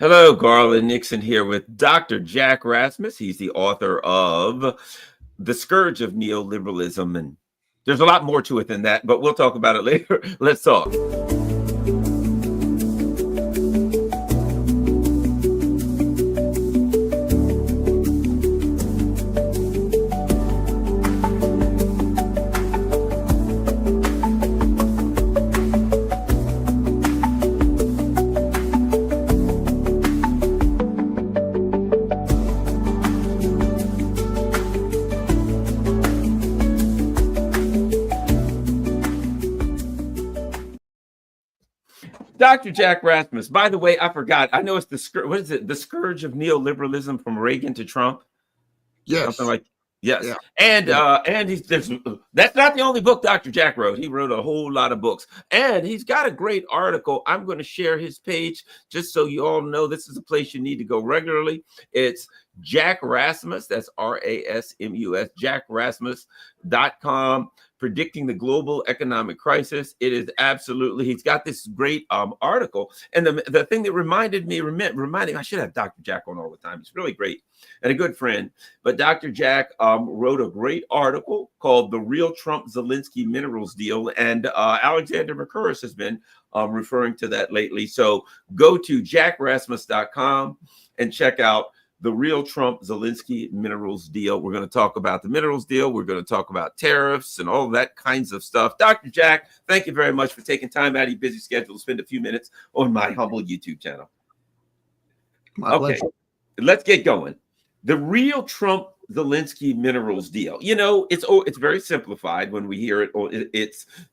Hello, Garland Nixon here with Dr. Jack Rasmus. He's the author of The Scourge of Neoliberalism, and there's a lot more to it than that, but we'll talk about it later. Let's talk. Dr. Jack Rasmus. By the way, I forgot. I know it's what is it? The Scourge of Neoliberalism from Reagan to Trump. Yes. Something like yes. Yeah. And that's not the only book Dr. Jack wrote. He wrote a whole lot of books, and he's got a great article. I'm going to share his page just so you all know this is a place you need to go regularly. It's Jack Rasmus. That's RASMUS. JackRasmus.com. Predicting the Global Economic Crisis. It is absolutely, he's got this great article. And the thing that reminded me, I should have Dr. Jack on all the time. He's really great and a good friend. But Dr. Jack wrote a great article called The Real Trump-Zelensky Minerals Deal. And Alexander Mercouris has been referring to that lately. So go to jackrasmus.com and check out The Real Trump-Zelensky Minerals Deal. We're going to talk about the minerals deal. We're going to talk about tariffs and all that kinds of stuff. Dr. Jack, thank you very much for taking time out of your busy schedule to spend a few minutes on my humble YouTube channel. Okay, let's get going. The Real Trump-Zelensky Minerals Deal. You know, it's very simplified when we hear it.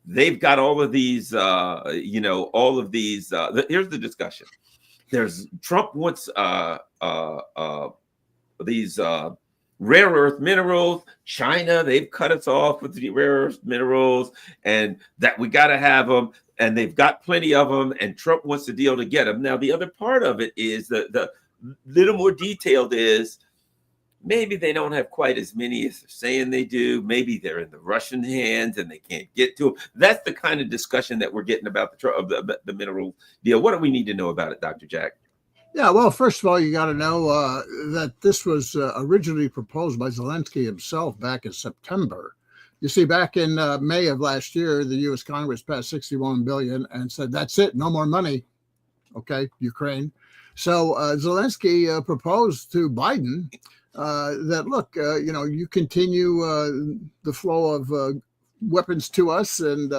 They've got all of these, here's the discussion. Trump wants these rare earth minerals. China, they've cut us off with the rare earth minerals, and that we got to have them, and they've got plenty of them, and Trump wants the deal to get them. Now, the other part of it is the little more detailed is maybe they don't have quite as many as they're saying they do. Maybe they're in the Russian hands and they can't get to them. That's the kind of discussion that we're getting about the mineral deal. What do we need to know about it, Dr. Jack? Yeah, well, first of all, you got to know that this was originally proposed by Zelensky himself back in September. You see, back in May of last year, the U.S. Congress passed $61 billion and said, that's it, no more money. Okay, Ukraine. So Zelensky proposed to Biden that, look, you continue the flow of weapons to us, and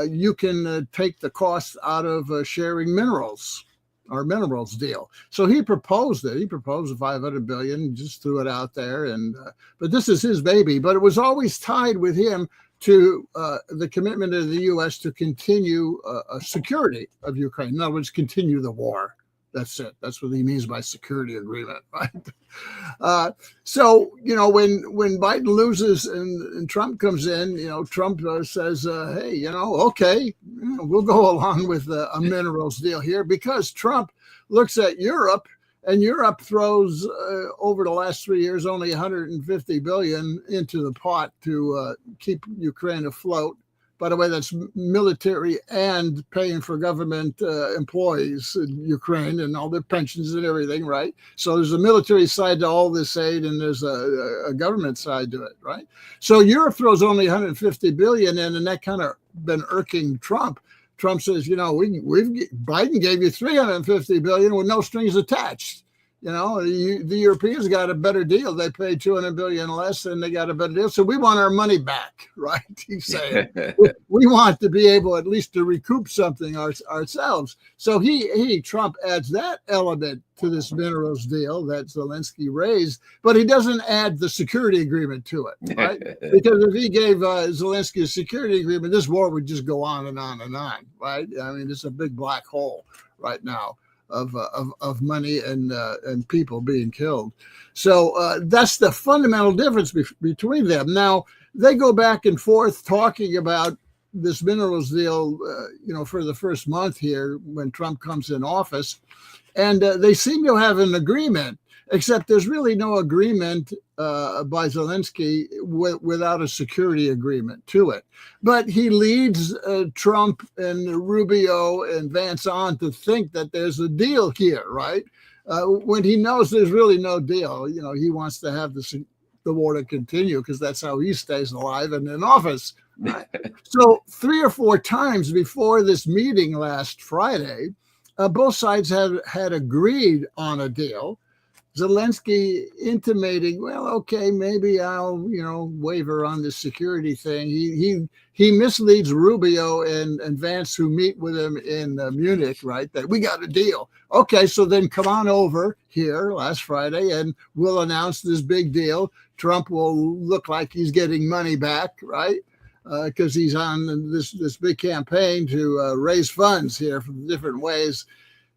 you can take the cost out of sharing minerals, our minerals deal. So he proposed it. He proposed $500 billion, just threw it out there. And but this is his baby. But it was always tied with him to the commitment of the U.S. to continue security of Ukraine. In other words, continue the war. That's it. That's what he means by security agreement, right? So, when Biden loses and Trump comes in, Trump says, hey, okay, we'll go along with a minerals deal here, because Trump looks at Europe, and Europe throws over the last 3 years only $150 billion into the pot to keep Ukraine afloat. By the way, that's military and paying for government employees in Ukraine and all their pensions and everything, right? So there's a military side to all this aid, and there's a government side to it, right? So Europe throws only $150 billion in, and that kind of been irking Trump. Trump says, Biden gave you $350 billion with no strings attached. The Europeans got a better deal. They paid $200 billion less, and they got a better deal. So we want our money back, right? He's saying we want to be able at least to recoup something ourselves. So Trump adds that element to this minerals deal that Zelensky raised, but he doesn't add the security agreement to it, right? Because if he gave Zelensky a security agreement, this war would just go on and on and on, right? I mean, it's a big black hole right now of money and people being killed. So that's the fundamental difference between them. Now, they go back and forth talking about this minerals deal, for the first month here when Trump comes in office, and they seem to have an agreement, except there's really no agreement by Zelensky without a security agreement to it. But he leads Trump and Rubio and Vance on to think that there's a deal here, right? When he knows there's really no deal. He wants to have the war to continue because that's how he stays alive and in office. Right? So 3 or 4 times before this meeting last Friday, both sides had agreed on a deal. Zelensky intimating, well, okay, maybe I'll, waver on this security thing. He misleads Rubio and Vance, who meet with him in Munich, right? That we got a deal. Okay, so then come on over here last Friday and we'll announce this big deal. Trump will look like he's getting money back, right? Because he's on this big campaign to raise funds here from different ways.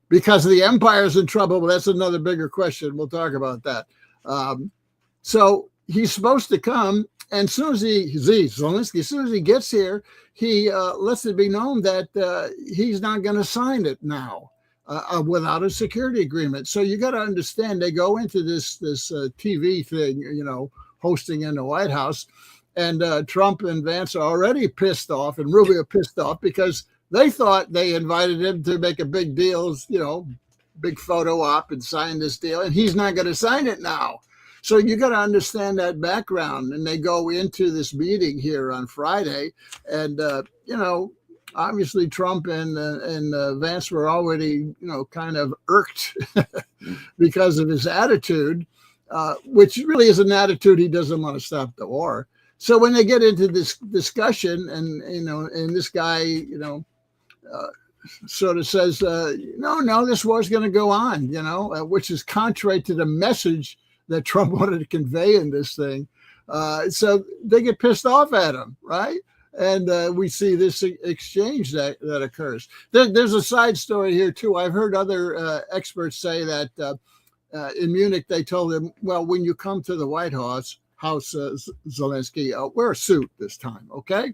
Because the empire's in trouble, but that's another bigger question. We'll talk about that. So he's supposed to come, and as soon as Zelensky, as soon as he gets here, he lets it be known that he's not going to sign it now without a security agreement. So you got to understand, they go into this TV thing, hosting in the White House, and Trump and Vance are already pissed off, and Rubio pissed off because they thought they invited him to make a big deal, big photo op and sign this deal, and he's not going to sign it now. So you got to understand that background. And they go into this meeting here on Friday, and obviously Trump and Vance were already kind of irked because of his attitude, which really is an attitude he doesn't want to stop the war. So when they get into this discussion, and this guy sort of says, no, this war's going to go on, which is contrary to the message that Trump wanted to convey in this thing. So they get pissed off at him, right? And we see this exchange that occurs. There's a side story here, too. I've heard other experts say that in Munich, they told him, well, when you come to the White House, Zelensky, wear a suit this time, okay?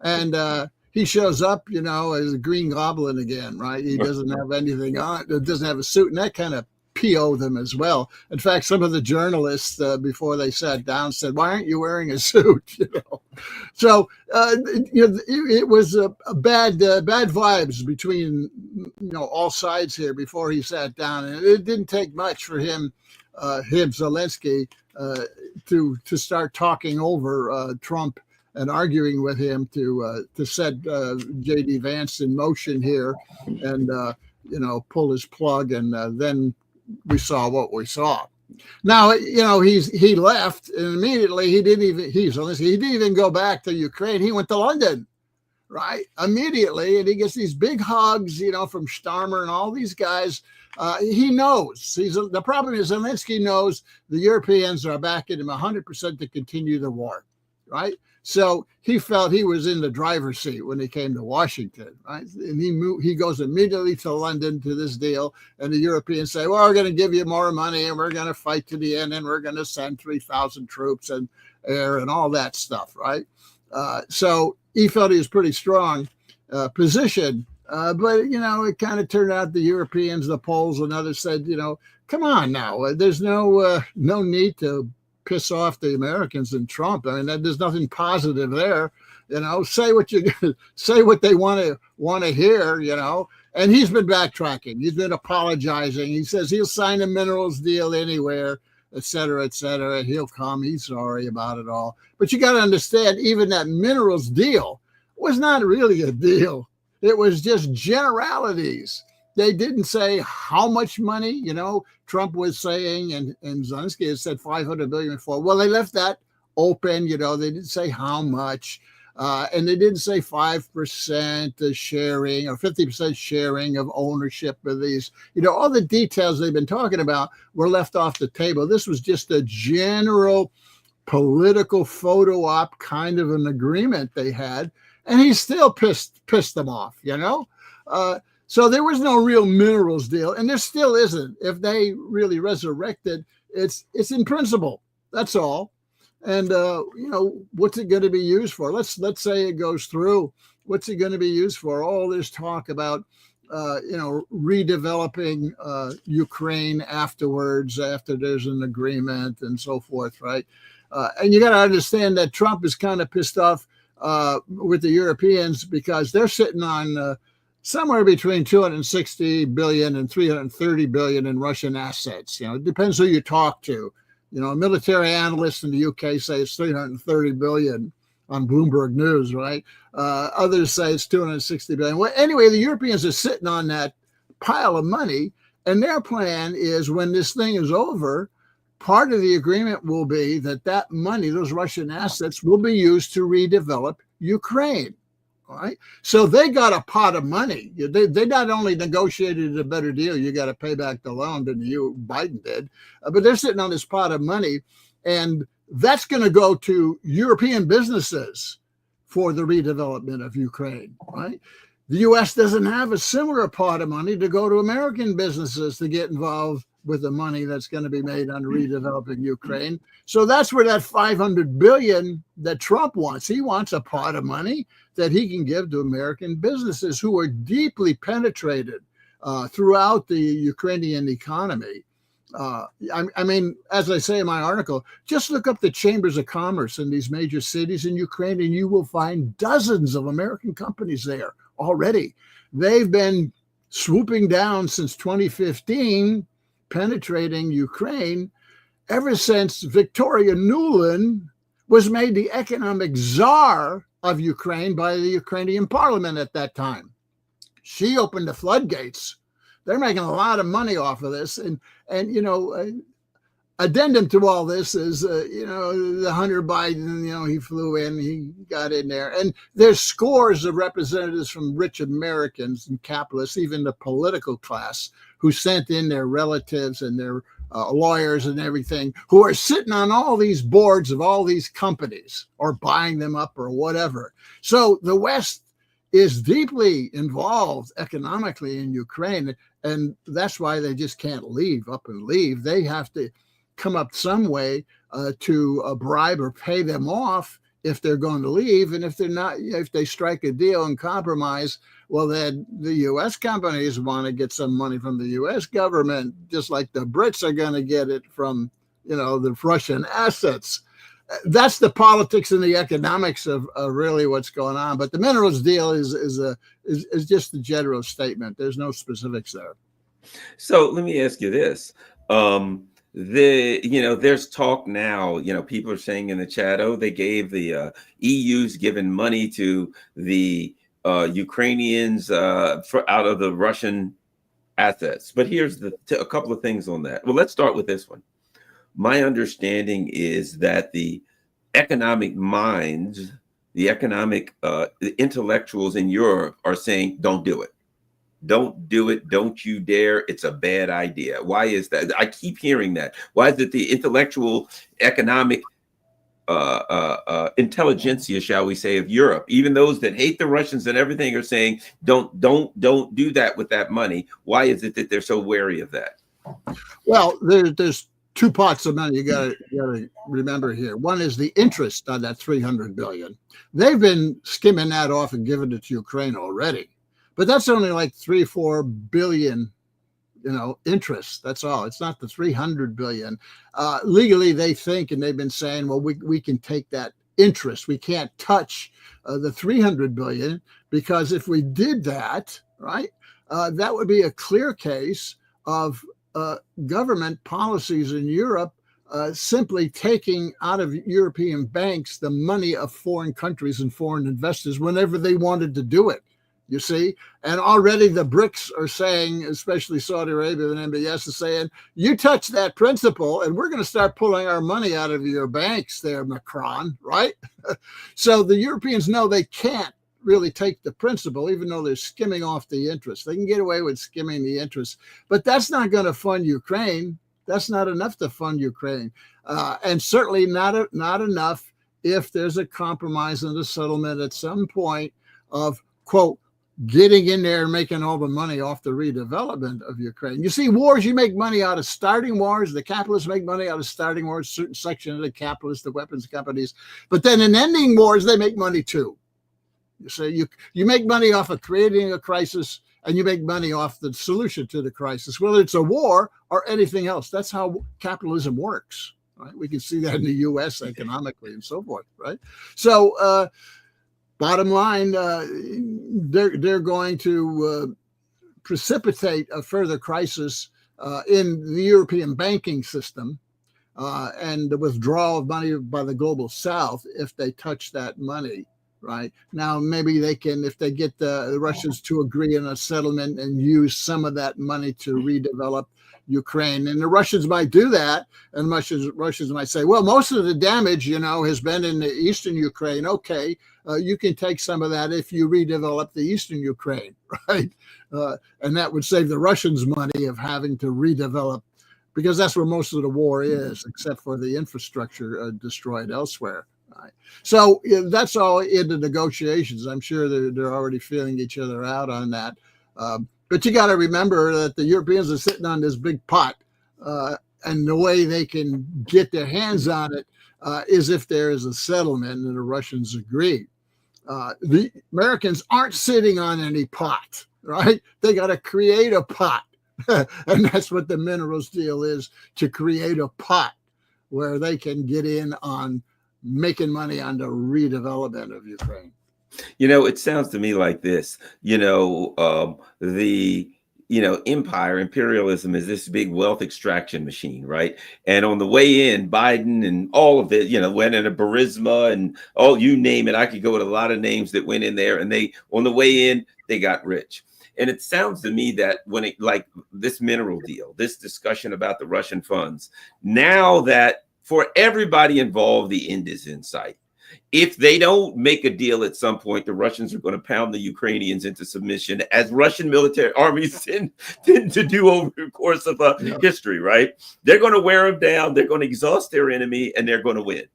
And he shows up, as a Green Goblin again, right? He doesn't have anything on, doesn't have a suit, and that kind of PO'd them as well. In fact, some of the journalists, before they sat down, said, "Why aren't you wearing a suit?" So it was a bad vibes between all sides here before he sat down, and it didn't take much for him Zelensky, to start talking over Trump and arguing with him to set J.D. Vance in motion here and, pull his plug. And then we saw what we saw. Now, he left, and immediately he didn't even go back to Ukraine. He went to London, right? Immediately. And he gets these big hugs, from Starmer and all these guys. He knows. The problem is Zelensky knows the Europeans are backing him 100% to continue the war, right? So he felt he was in the driver's seat when he came to Washington, right? And he goes immediately to London to this deal, and the Europeans say, well, we're going to give you more money, and we're going to fight to the end, and we're going to send 3,000 troops and air and all that stuff, right? So he felt he was pretty strong position. But, it kind of turned out the Europeans, the Poles and others said, come on now, there's no need to piss off the Americans and Trump. I mean, there's nothing positive there. Say what they want to hear, and he's been backtracking. He's been apologizing. He says he'll sign a minerals deal anywhere, et cetera, et cetera. He'll come. He's sorry about it all. But you got to understand, even that minerals deal was not really a deal. It was just generalities. They didn't say how much money, Trump was saying, and Zelensky has said $500 billion before. Well, they left that open, they didn't say how much, and they didn't say 5% sharing or 50% sharing of ownership of these. All the details they've been talking about were left off the table. This was just a general political photo op kind of an agreement they had, and he still pissed them off, So there was no real minerals deal, and there still isn't. If they really resurrected, it's in principle. That's all. And what's it going to be used for? Let's say it goes through, What's it going to be used for? All this talk about, redeveloping Ukraine afterwards, after there's an agreement and so forth, right? And you got to understand that Trump is kind of pissed off with the Europeans because they're sitting on somewhere between 260 billion and 330 billion in Russian assets. It depends who you talk to. Military analysts in the UK say it's 330 billion on Bloomberg News, right? Others say it's 260 billion. Well, anyway, the Europeans are sitting on that pile of money, and their plan is when this thing is over, part of the agreement will be that money, those Russian assets, will be used to redevelop Ukraine. All right. So they got a pot of money. They not only negotiated a better deal, you got to pay back the loan than Biden did, but they're sitting on this pot of money, and that's going to go to European businesses for the redevelopment of Ukraine. Right. The U.S. doesn't have a similar pot of money to go to American businesses to get involved with the money that's going to be made on redeveloping Ukraine. So that's where that 500 billion that Trump wants. He wants a pot of money that he can give to American businesses who are deeply penetrated throughout the Ukrainian economy. I mean, as I say in my article, just look up the chambers of commerce in these major cities in Ukraine, and you will find dozens of American companies there already. They've been swooping down since 2015, penetrating Ukraine ever since Victoria Nuland was made the economic czar of Ukraine by the Ukrainian parliament at that time. She opened the floodgates. They're making a lot of money off of this. And addendum to all this is, the Hunter Biden, he flew in, he got in there. And there's scores of representatives from rich Americans and capitalists, even the political class, who sent in their relatives and their lawyers and everything, who are sitting on all these boards of all these companies or buying them up or whatever. So the West is deeply involved economically in Ukraine, and that's why they just can't up and leave. They have to come up some way to bribe or pay them off if they're going to leave. And if they're not, if they strike a deal and compromise, well, then the U.S. companies want to get some money from the U.S. government, just like the Brits are going to get it from, the Russian assets. That's the politics and the economics of really what's going on. But the minerals deal is just a general statement. There's no specifics there. So let me ask you this. There's talk now, people are saying in the chat, they gave the EU's given money to the Ukrainians out of the Russian assets. But here's a couple of things on that. Well, let's start with this one. My understanding is that the economic minds, the economic the intellectuals in Europe are saying, don't do it. Don't do it. Don't you dare. It's a bad idea. Why is that? I keep hearing that. Why is it the intellectual, economic intelligentsia, shall we say, of Europe, even those that hate the Russians and everything, are saying, don't do that with that money? Why is it that they're so wary of that? Well, there's two pots of money you got to remember here. One is the interest on that 300 billion. They've been skimming that off and giving it to Ukraine already. But that's only like 3-4 billion, interest. That's all. It's not the 300 billion. Legally, they think, and they've been saying, well, we can take that interest. We can't touch the 300 billion, because if we did that, right, that would be a clear case of government policies in Europe simply taking out of European banks the money of foreign countries and foreign investors whenever they wanted to do it. You see, and already the BRICS are saying, especially Saudi Arabia and MBS is saying, you touch that principle and we're going to start pulling our money out of your banks there, Macron, right? So the Europeans know they can't really take the principle, even though they're skimming off the interest. They can get away with skimming the interest, but that's not going to fund Ukraine. That's not enough to fund Ukraine. And certainly not enough if there's a compromise and a settlement at some point of, quote, getting in there and making all the money off the redevelopment of Ukraine. You see, wars, you make money out of starting wars. The capitalists make money out of starting wars, certain section of the capitalists, the weapons companies. But then in ending wars, they make money too. So you make money off of creating a crisis, and you make money off the solution to the crisis, whether it's a war or anything else. That's how capitalism works, right? We can see that in the U.S. economically and so forth, right? So bottom line, they're going to precipitate a further crisis in the European banking system and the withdrawal of money by the global South if they touch that money. Right now, maybe they can, if they get the Russians to agree on a settlement and use some of that money to redevelop Ukraine. And the Russians might do that. And Russians might say, well, most of the damage, has been in the eastern Ukraine. Okay, you can take some of that if you redevelop the eastern Ukraine, right? And that would save the Russians money of having to redevelop, because that's where most of the war is, except for the infrastructure destroyed elsewhere. Right. So that's all in the negotiations. I'm sure they're already feeling each other out on that. But you got to remember that the Europeans are sitting on this big pot, and the way they can get their hands on it is if there is a settlement and the Russians agree. The Americans aren't sitting on any pot, right? They got to create a pot. And that's what the minerals deal is, to create a pot where they can get in on making money on the redevelopment of Ukraine. It sounds to me like this. Imperialism is this big wealth extraction machine, right? And on the way in, Biden and all of it, went into Burisma and you name it. I could go with a lot of names that went in there, and on the way in, they got rich. And it sounds to me that when like this mineral deal, this discussion about the Russian funds, now that for everybody involved, the end is in sight. If they don't make a deal at some point, the Russians are going to pound the Ukrainians into submission, as Russian military armies tend to do over the course of history, right? They're going to wear them down. They're going to exhaust their enemy, and they're going to win.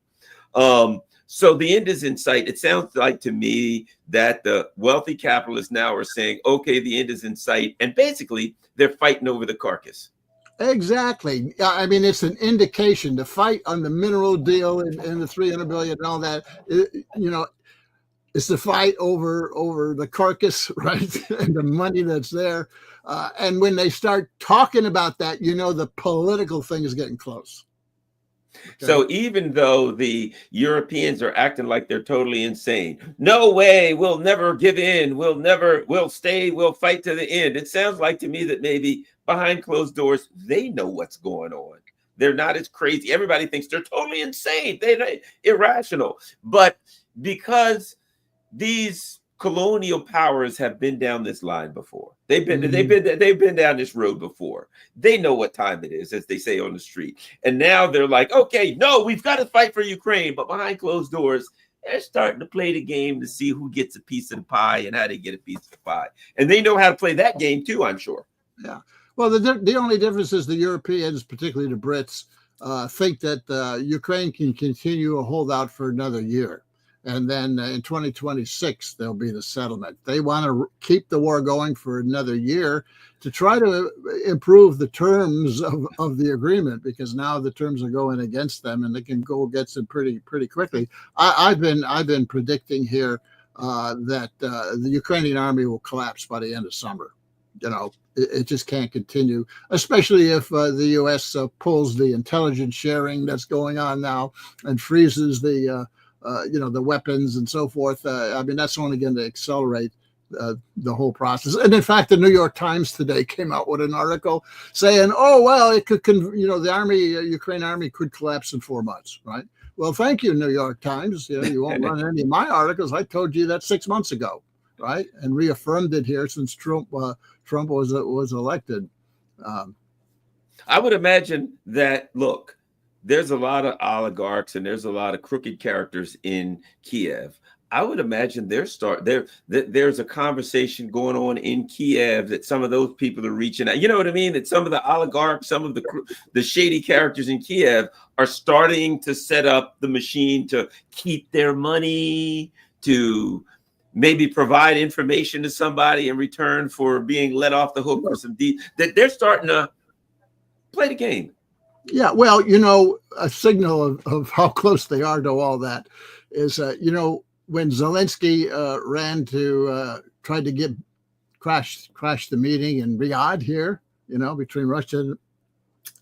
So the end is in sight. It sounds like to me that the wealthy capitalists now are saying, okay, the end is in sight. And basically, they're fighting over the carcass. Exactly. I mean, it's an indication. The fight on the mineral deal and the $300 billion and all that, it's the fight over the carcass, right? And the money that's there. And when they start talking about that, the political thing is getting close. Okay. So even though the Europeans are acting like they're totally insane, no way, we'll never give in, we'll stay, we'll fight to the end. It sounds like to me that maybe behind closed doors, they know what's going on. They're not as crazy. Everybody thinks they're totally insane. They're irrational. But because these colonial powers have been down this line before, they've been down this road before. They know what time it is, as they say on the street. And now they're like, okay, no, we've got to fight for Ukraine. But behind closed doors, they're starting to play the game to see who gets a piece of the pie and how they get a piece of the pie. And they know how to play that game too, I'm sure. Yeah. Well, the only difference is the Europeans, particularly the Brits, think that Ukraine can continue a holdout for another year. And then in 2026, there'll be the settlement. They want to keep the war going for another year to try to improve the terms of the agreement, because now the terms are going against them, and they can go against it pretty quickly. I've been predicting here that the Ukrainian army will collapse by the end of summer. It just can't continue, especially if the U.S. Pulls the intelligence sharing that's going on now and freezes the weapons and so forth. That's only going to accelerate the whole process. And in fact, the New York Times today came out with an article saying, oh, well, it could, the Ukraine army could collapse in 4 months, right? Well, thank you, New York Times. You won't run any of my articles. I told you that 6 months ago, right? And reaffirmed it here since Trump was elected. I would imagine that, look, there's a lot of oligarchs and there's a lot of crooked characters in Kiev. I would imagine there's a conversation going on in Kiev that some of those people are reaching out. You know what I mean? That some of the oligarchs, some of the shady characters in Kiev are starting to set up the machine to keep their money, to maybe provide information to somebody in return for being let off the hook for some deed. That they're starting to play the game. Yeah, well, a signal of how close they are to all that is, when Zelensky ran to try to crash the meeting in Riyadh here, between Russia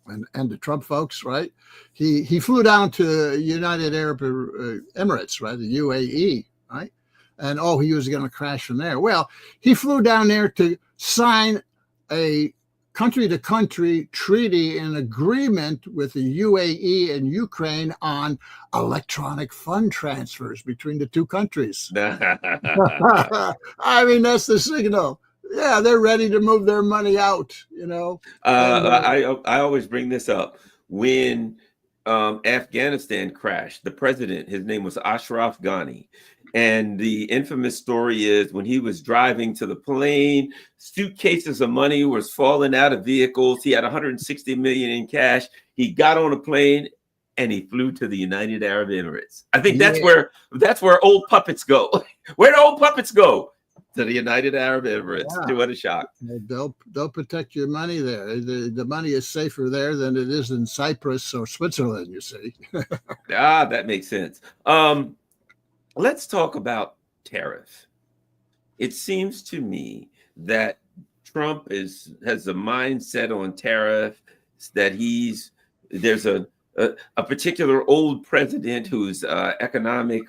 and the Trump folks, right? He flew down to United Arab Emirates, right, the UAE, right? And he was going to crash from there. Well, he flew down there to sign a country-to-country treaty and agreement with the UAE and Ukraine on electronic fund transfers between the two countries. I mean, that's the signal. Yeah, they're ready to move their money out, I always bring this up. When Afghanistan crashed, the president, his name was Ashraf Ghani. And the infamous story is when he was driving to the plane, suitcases of money was falling out of vehicles. He had 160 million in cash. He got on a plane and he flew to the United Arab Emirates. I think that's where old puppets go. Where do old puppets go? To the United Arab Emirates. Yeah. What a shock. They'll protect your money there. The money is safer there than it is in Cyprus or Switzerland, you see. That makes sense. Let's talk about tariffs. It seems to me that Trump has a mindset on tariffs that there's a particular old president whose economic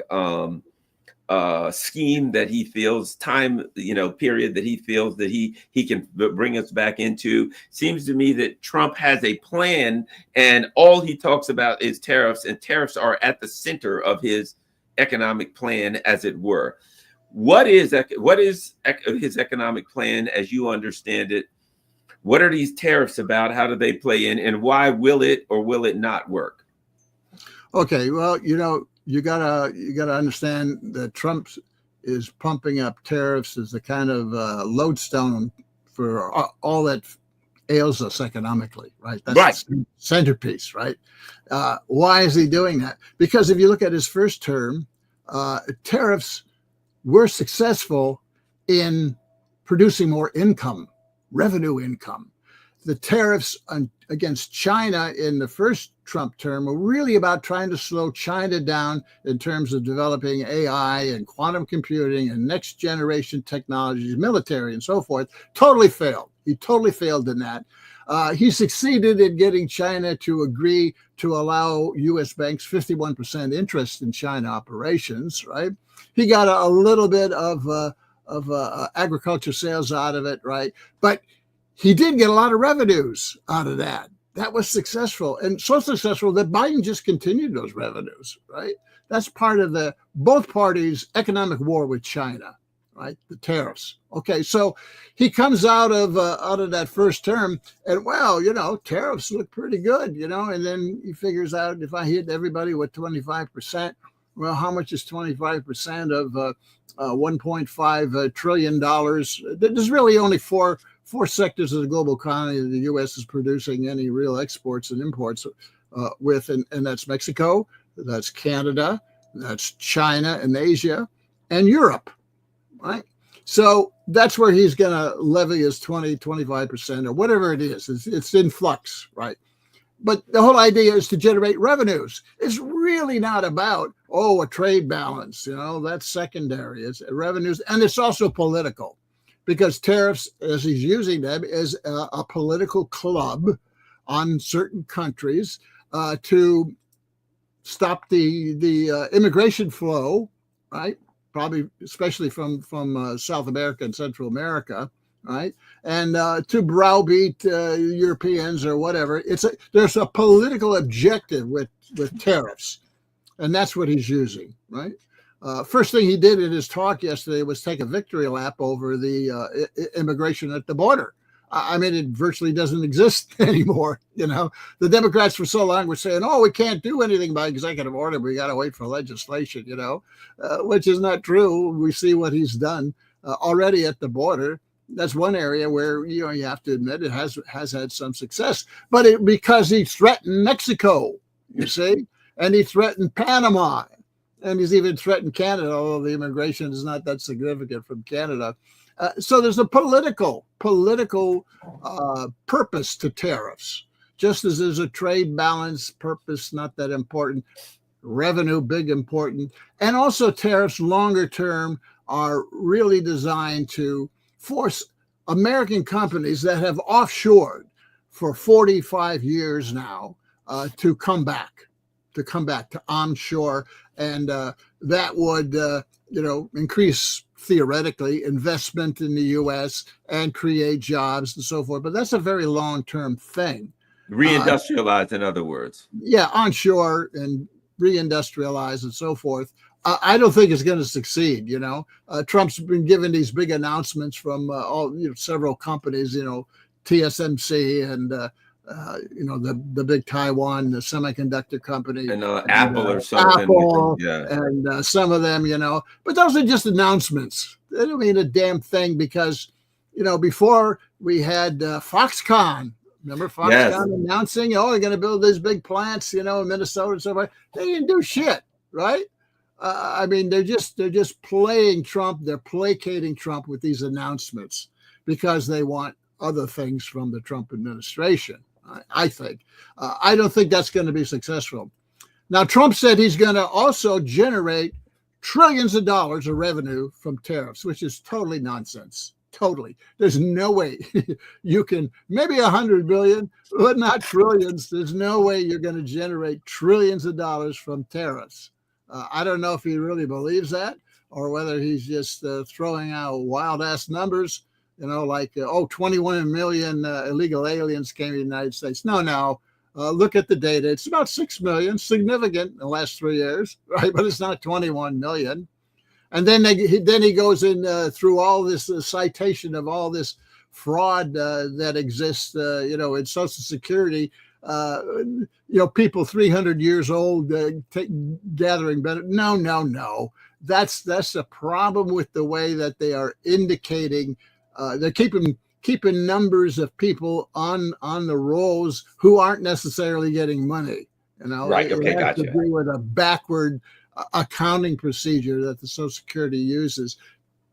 scheme that he feels period that he feels that he can bring us back into. Seems to me that Trump has a plan and all he talks about is tariffs, and tariffs are at the center of his economic plan, as it were. What is his economic plan as you understand it? What are these tariffs about? How do they play in, and why will it or will it not work? Okay, well, you gotta understand that Trump is pumping up tariffs as a kind of lodestone for all that ails us economically, right? That's right. The centerpiece, right? Why is he doing that? Because if you look at his first term, tariffs were successful in producing more revenue income. The tariffs against China in the first Trump term were really about trying to slow China down in terms of developing AI and quantum computing and next generation technologies, military and so forth. Totally failed. He totally failed in that. He succeeded in getting China to agree to allow U.S. banks 51% interest in China operations, right? He got a little bit of agriculture sales out of it, right? But he did get a lot of revenues out of that. That was successful, and so successful that Biden just continued those revenues, right? That's part of both parties' economic war with China, right? The tariffs. Okay, so he comes out of that first term, and tariffs look pretty good, and then he figures out, if I hit everybody with 25%, well, how much is 25% of $1.5 trillion? There's really only four sectors of the global economy that the U.S. is producing any real exports and imports with, and that's Mexico, that's Canada, that's China and Asia, and Europe, right? So that's where he's going to levy his 25% or whatever it is. It's in flux, right? But the whole idea is to generate revenues. It's really not about, a trade balance, that's secondary. It's revenues, and it's also political. Because tariffs, as he's using them, is a political club on certain countries to stop the immigration flow, right? Probably, especially from South America and Central America, right? And to browbeat Europeans or whatever. There's a political objective with tariffs, and that's what he's using, right? First thing he did in his talk yesterday was take a victory lap over the immigration at the border. I mean, it virtually doesn't exist anymore. The Democrats for so long were saying, we can't do anything by executive order. We got to wait for legislation, which is not true. We see what he's done already at the border. That's one area where, you have to admit it has had some success, but because he threatened Mexico, you see, and he threatened Panama. And he's even threatened Canada, although the immigration is not that significant from Canada. So there's a political purpose to tariffs, just as there's a trade balance purpose, not that important. revenue, big important, and also tariffs longer term are really designed to force American companies that have offshored for 45 years now to come back to onshore, and that would increase theoretically investment in the U.S. and create jobs and so forth. But that's a very long-term thing. Reindustrialize, in other words. Yeah, onshore and reindustrialize and so forth. I don't think it's going to succeed. Trump's been giving these big announcements from several companies. TSMC and the big Taiwan, the semiconductor company, and Apple or something. Apple, and some of them, but those are just announcements. They don't mean a damn thing because, before we had Foxconn. Remember Foxconn announcing, they're going to build these big plants, in Minnesota and so forth. They didn't do shit, right? They're just playing Trump. They're placating Trump with these announcements because they want other things from the Trump administration. I think. I don't think that's going to be successful. Now, Trump said he's going to also generate trillions of dollars of revenue from tariffs, which is totally nonsense. Totally. There's no way you can, maybe 100 billion, but not trillions. There's no way you're going to generate trillions of dollars from tariffs. I don't know if he really believes that or whether he's just throwing out wild ass numbers, 21 million illegal aliens came to the United States. No. Look at the data. It's about 6 million, significant in the last 3 years, right? But it's not 21 million. And then he goes in through all this citation of all this fraud that exists, in Social Security. People 300 years old gathering benefits. No. That's a problem with the way that they are indicating. They're keeping numbers of people on the rolls who aren't necessarily getting money. Right. Okay, it has gotcha. to do with a backward accounting procedure that the Social Security uses.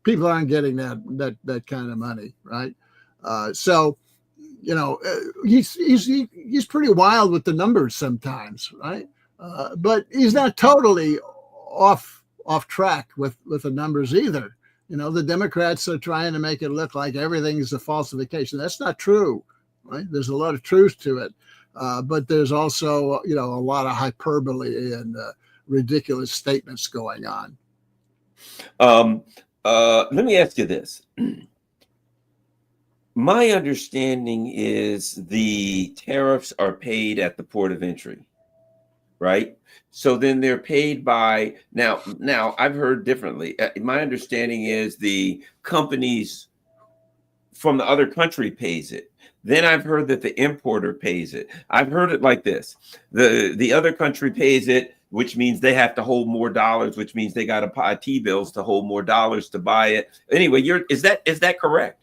People aren't getting that kind of money, right? He's pretty wild with the numbers sometimes, right? But he's not totally off track with the numbers either. The Democrats are trying to make it look like everything is a falsification. That's not true, right? There's a lot of truth to it, but there's also a lot of hyperbole and ridiculous statements going on. Let me ask you this. My understanding is the tariffs are paid at the port of entry, right? So then they're paid by now I've heard differently. My understanding is the companies from the other country pays it. Then I've heard that the importer pays it. I've heard it like this. The other country pays it, which means they have to hold more dollars, which means they got to buy T-bills to hold more dollars to buy it. Anyway, is that correct?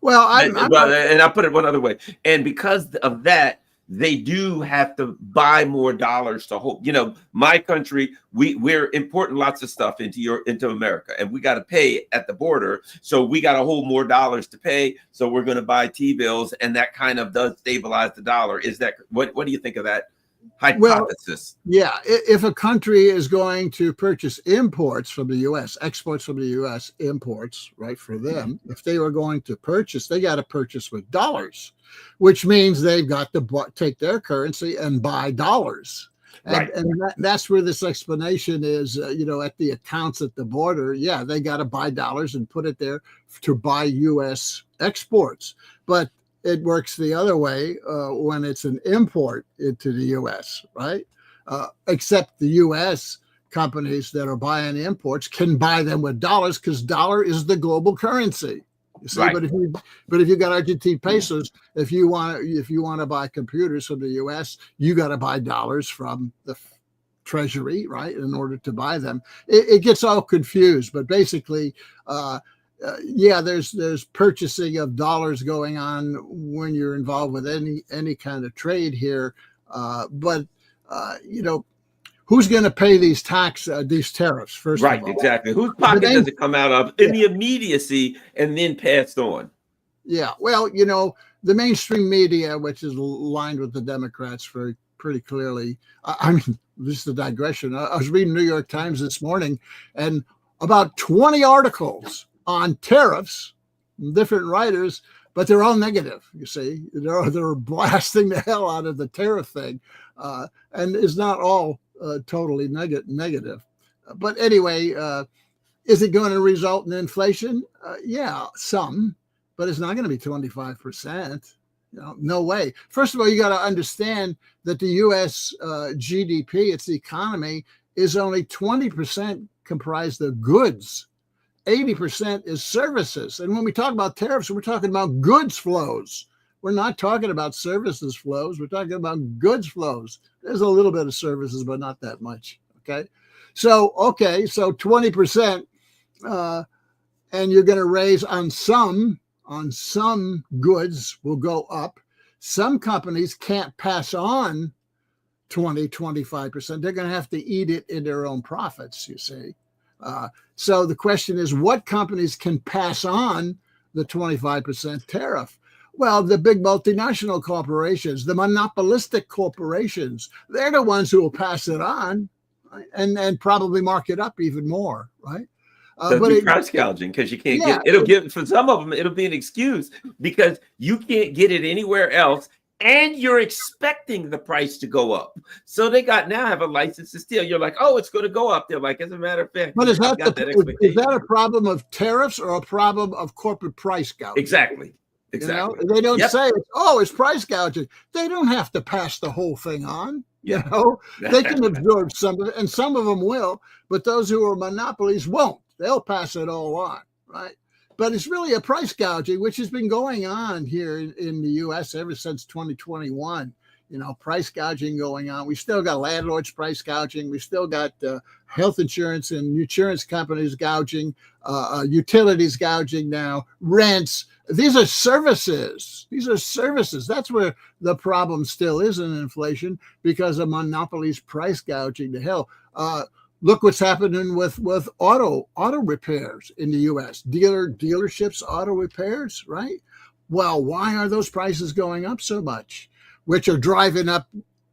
Well, and I'll put it one other way. And because of that, they do have to buy more dollars to hold. My country, we're importing lots of stuff into America, and we got to pay at the border. So we got to hold more dollars to pay. So we're going to buy T-bills, and that kind of does stabilize the dollar. Is that what do you think of that hypothesis? Well, yeah, if a country is going to purchase imports from the U.S., exports from the U.S., imports, right, for them, if they were going to purchase, they got to purchase with dollars, which means they've got to take their currency and buy dollars. Right. And that's where this explanation is, at the accounts at the border. Yeah, they got to buy dollars and put it there to buy U.S. exports. But it works the other way when it's an import into the U.S., right? Except the U.S. companies that are buying imports can buy them with dollars because dollar is the global currency. You see, right. But if you got Argentine pesos, if you want to buy computers from the U.S., you got to buy dollars from the Treasury, right, in order to buy them. It gets all confused, but basically. There's purchasing of dollars going on when you're involved with any kind of trade here, but who's going to pay these tariffs first? Right, of all? Exactly. Whose pocket does it come out of in the immediacy and then passed on? Yeah, well, the mainstream media, which is aligned with the Democrats for pretty clearly. I mean, this is a digression. I was reading New York Times this morning, and about 20 articles on tariffs, different writers, but they're all negative. You see, they're blasting the hell out of the tariff thing, and it's not all totally negative. But anyway, is it going to result in inflation? Yeah, some, but it's not going to be 25%. No way. First of all, you got to understand that the U.S. GDP, its economy, is only 20% comprised of goods. 80% is services. And when we talk about tariffs, we're talking about goods flows. We're not talking about services flows. We're talking about goods flows. There's a little bit of services, but not that much. Okay. So 20%, and you're going to raise on some goods will go up. Some companies can't pass on 25%. They're going to have to eat it in their own profits, you see. So the question is, what companies can pass on the 25% tariff? Well, the big multinational corporations, the monopolistic corporations, they're the ones who will pass it on, right? and probably mark it up even more, right? But it's price gouging because you can't get it. It'll give, for some of them, it'll be an excuse because you can't get it anywhere else. And you're expecting the price to go up. So they now have a license to steal. You're like, oh, it's going to go up. They're like, as a matter of fact. But is that a problem of tariffs or a problem of corporate price gouging? Exactly. They don't say, oh, it's price gouging. They don't have to pass the whole thing on. They can absorb some of it, and some of them will. But those who are monopolies won't. They'll pass it all on, right? But it's really a price gouging, which has been going on here in the U.S. ever since 2021. Price gouging going on. We still got landlords price gouging. We still got health insurance and insurance companies gouging, utilities gouging now, rents. These are services. That's where the problem still is in inflation because of monopolies price gouging to hell. Look what's happening with auto repairs in the U.S. Dealerships, auto repairs, right? Well, why are those prices going up so much? Which are driving up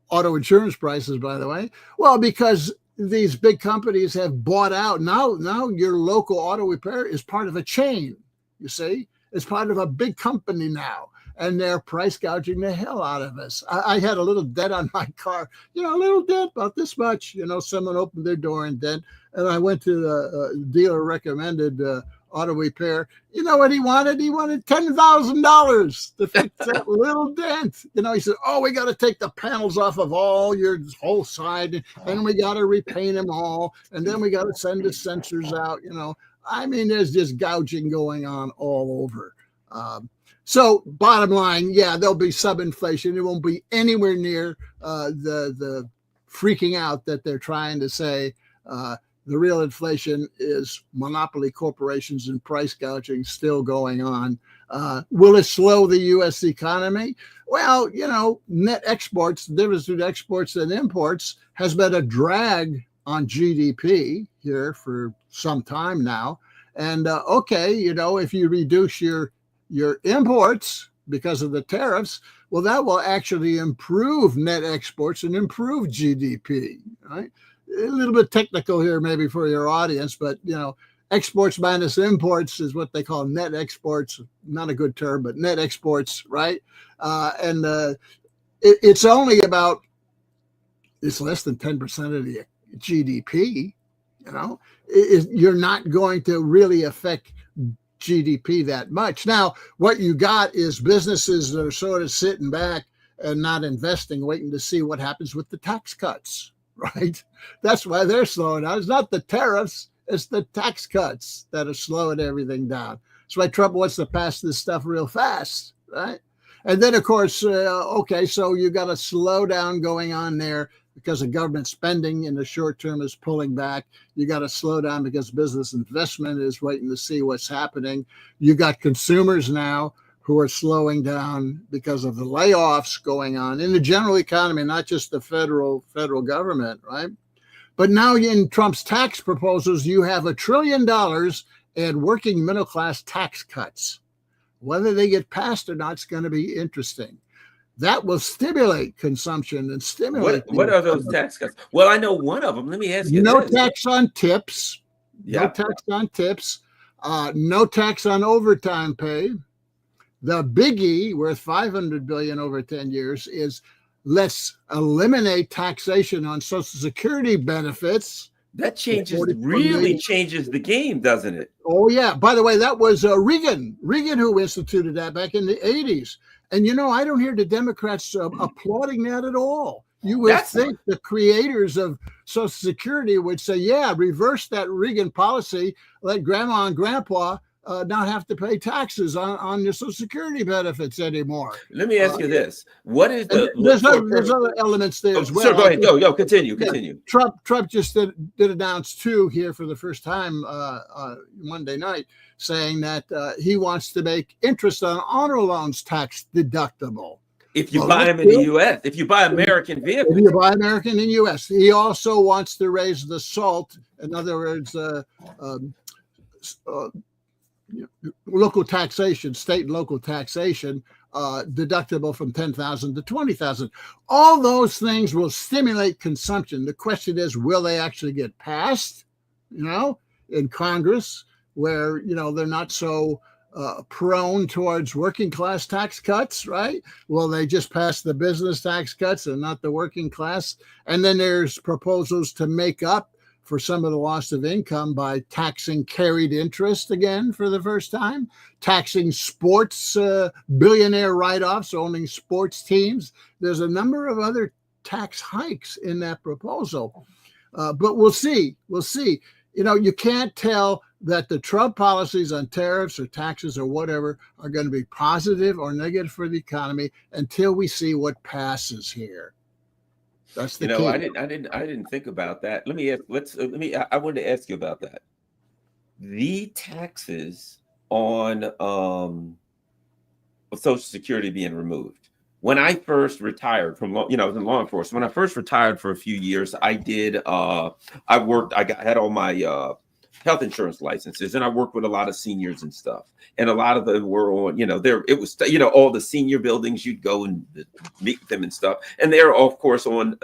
auto insurance prices, by the way. Well, because these big companies have bought out. Now your local auto repair is part of a chain, you see? It's part of a big company now. And they're price gouging the hell out of us. I had a little dent on my car, a little dent about this much. Someone opened their door and dent. And I went to the dealer recommended auto repair. You know what he wanted? He wanted $10,000 to fix that little dent. He said, oh, we got to take the panels off of your whole side. And we got to repaint them all. And then we got to send the sensors out. I mean, there's just gouging going on all over. So bottom line, there'll be sub-inflation. It won't be anywhere near the freaking out that they're trying to say. The real inflation is monopoly corporations and price gouging still going on. Will it slow the U.S. economy? Well, net exports, the difference between exports and imports has been a drag on GDP here for some time now. And if you reduce your imports because of the tariffs, well, that will actually improve net exports and improve GDP, right? A little bit technical here maybe for your audience, but, exports minus imports is what they call net exports. Not a good term, but net exports, right? It's only it's less than 10% of the GDP, you're not going to really affect GDP that much. Now, what you got is businesses that are sort of sitting back and not investing, waiting to see what happens with the tax cuts, right? That's why they're slowing down. It's not the tariffs, it's the tax cuts that are slowing everything down. That's why Trump wants to pass this stuff real fast, right? And then, of course, so you got a slowdown going on there because the government spending in the short term is pulling back. You got a slowdown because business investment is waiting to see what's happening. You got consumers now who are slowing down because of the layoffs going on in the general economy, not just the federal government, right? But now in Trump's tax proposals, you have $1 trillion and working middle class tax cuts. Whether they get passed or not is going to be interesting. that will stimulate consumption and stimulate What are those tax cuts? Well, I know one of them. Let me ask you no this. tax on tips, no tax on tips, no tax on overtime pay. The biggie, worth 500 billion over 10 years, is let's eliminate taxation on Social Security benefits. That really changes the game, doesn't it? Oh, yeah. By the way, that was Reagan who instituted that back in the 80s. And, you know, I don't hear the Democrats applauding that at all. You would think the creators of Social Security would say, yeah, reverse that Reagan policy, let grandma and grandpa not have to pay taxes on your Social Security benefits anymore. Let me ask you this. What is there's other elements there as well. Sir, go ahead. Go. Continue. Trump just did announce too here for the first time Monday night, saying that he wants to make interest on auto loans tax deductible. If you buy them in the U.S., if you buy American vehicles. If you buy American in the U.S. He also wants to raise the SALT, in other words, local taxation, state and local taxation, deductible from 10,000 to 20,000. All those things will stimulate consumption. The question is, will they actually get passed, in Congress, where, they're not so prone towards working class tax cuts, right? Will they just pass the business tax cuts and not the working class? And then there's proposals to make up for some of the loss of income by taxing carried interest again for the first time, taxing sports billionaire write-offs, owning sports teams. There's a number of other tax hikes in that proposal. But we'll see. You can't tell that the Trump policies on tariffs or taxes or whatever are going to be positive or negative for the economy until we see what passes here. That's the key. I didn't think about that. I wanted to ask you about that. The taxes on Social Security being removed. When I first retired from I was in law enforcement. When I first retired for a few years, I had all my health insurance licenses, and I worked with a lot of seniors and stuff. And a lot of them were on, all the senior buildings, you'd go and meet with them and stuff. And they're, of course, on,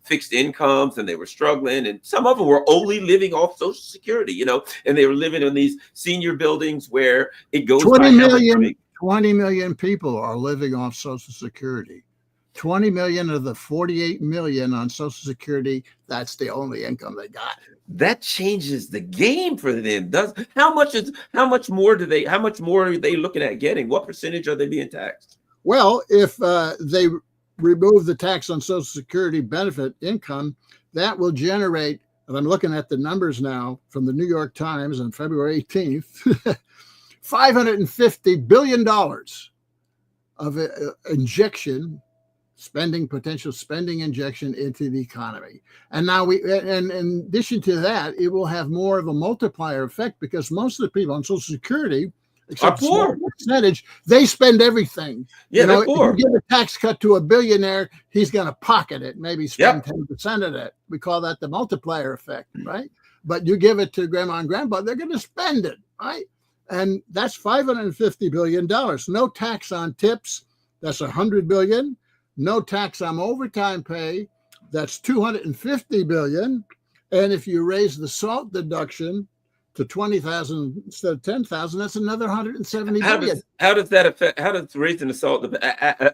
fixed incomes, and they were struggling. And some of them were only living off Social Security, and they were living in these senior buildings where it goes 20 million people are living off Social Security. 20 million of the 48 million on Social Security, that's the only income they got. That changes the game for them. How much more are they looking at getting? What percentage are they being taxed? Well, if they remove the tax on Social Security benefit income, that will generate, and I'm looking at the numbers now from the New York Times on February 18th, $550 billion of potential spending injection into the economy. And now and in addition to that, it will have more of a multiplier effect because most of the people on Social Security, except a small percentage, they spend everything. Yeah, they're poor. If you give a tax cut to a billionaire, he's going to pocket it, maybe spend 10% of that. We call that the multiplier effect, right? But you give it to grandma and grandpa, they're going to spend it, right? And that's $550 billion. No tax on tips, that's $100 billion. No tax on overtime pay, that's $250 billion. And if you raise the SALT deduction to 20,000 instead of 10,000, that's another $170 billion. How does raising the SALT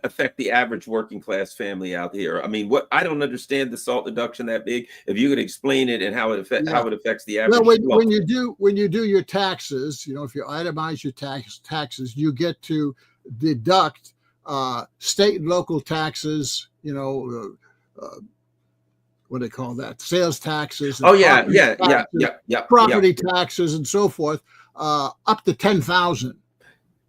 affect the average working class family out here? I mean, I don't understand the SALT deduction that big. If you could explain it and how it affects the average. Well, when you do your taxes, if you itemize your taxes, you get to deduct state and local taxes, what do they call that? Sales taxes. Property taxes and so forth, up to 10,000.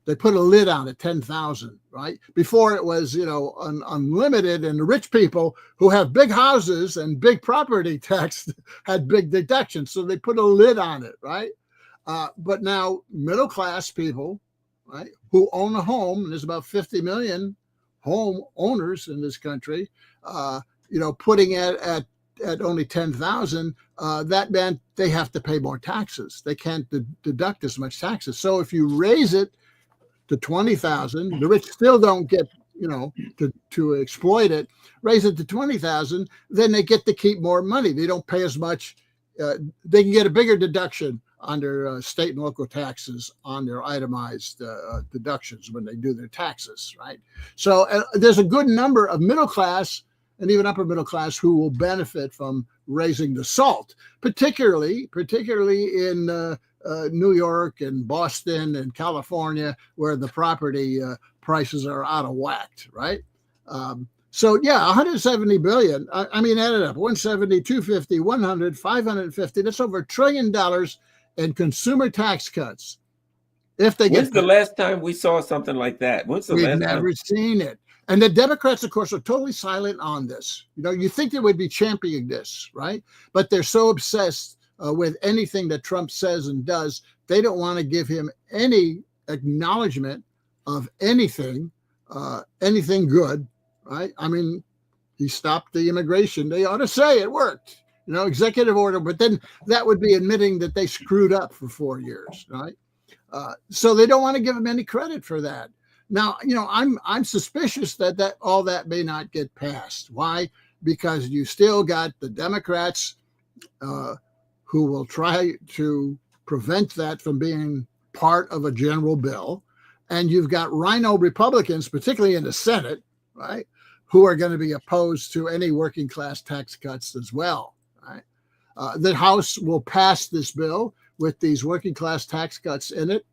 They put a lid on it, 10,000, right? Before it was, unlimited, and the rich people who have big houses and big property tax had big deductions. So they put a lid on it, right? But now middle class people, right, who own a home, and there's about 50 million home owners in this country, putting it at only 10,000, that meant they have to pay more taxes. They can't deduct as much taxes. So if you raise it to 20,000, the rich still don't get to exploit it, raise it to 20,000, then they get to keep more money. They don't pay as much. They can get a bigger deduction on their state and local taxes on their itemized deductions when they do their taxes, right? So there's a good number of middle class and even upper middle class who will benefit from raising the SALT, particularly in New York and Boston and California, where the property prices are out of whack, right? So yeah, 170 billion. I mean, add it up: 170, 250, 100, 550. That's over $1 trillion in consumer tax cuts. If they When's the last time we saw something like that? We've never seen it. And the Democrats, of course, are totally silent on this. You think they would be championing this, right? But they're so obsessed with anything that Trump says and does, they don't want to give him any acknowledgement of anything good, right? I mean, he stopped the immigration. They ought to say it worked, executive order. But then that would be admitting that they screwed up for 4 years, right? So they don't want to give him any credit for that. Now, I'm suspicious that all that may not get passed. Why? Because you still got the Democrats who will try to prevent that from being part of a general bill. And you've got rhino Republicans, particularly in the Senate, right, who are going to be opposed to any working class tax cuts as well, right? The House will pass this bill with these working class tax cuts in it.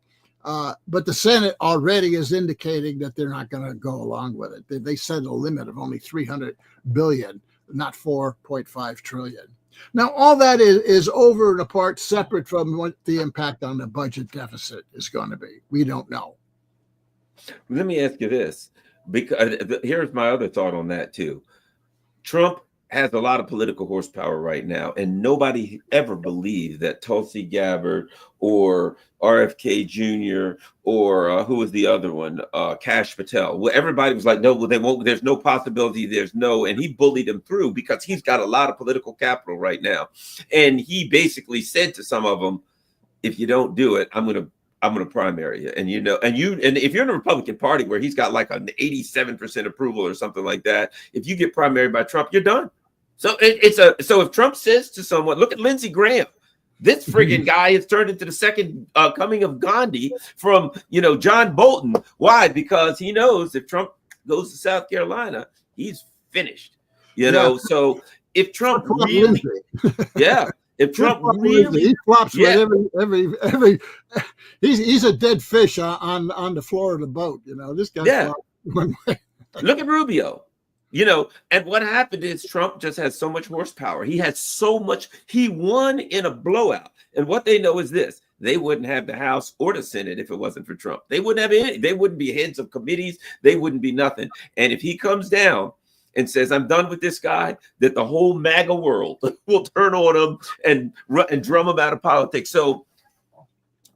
But the Senate already is indicating that they're not going to go along with it. They set a limit of only 300 billion, not 4.5 trillion. Now, all that is over and apart, separate from what the impact on the budget deficit is going to be. We don't know. Let me ask you this, because here's my other thought on that too. Trump has a lot of political horsepower right now, and nobody ever believed that Tulsi Gabbard or RFK Jr. or who was the other one, Kash Patel. Well, everybody was like, no, well, they won't. There's no possibility. And he bullied them through because he's got a lot of political capital right now, and he basically said to some of them, if you don't do it, I'm gonna primary you. And if you're in the Republican Party where he's got like an 87% approval or something like that, if you get primaried by Trump, you're done. So so if Trump says to someone, look at Lindsey Graham, this friggin' guy has turned into the second coming of Gandhi from John Bolton. Why? Because he knows if Trump goes to South Carolina, he's finished. So if Trump really, if Trump really, he flops with every he's a dead fish on the floor of the boat. This guy. Look at Rubio. And what happened is Trump just has so much horsepower. He has so much. He won in a blowout. And what they know is this: they wouldn't have the House or the Senate if it wasn't for Trump. They wouldn't have any. They wouldn't be heads of committees. They wouldn't be nothing. And if he comes down and says, I'm done with this guy, that the whole MAGA world will turn on him and drum him out of politics. So,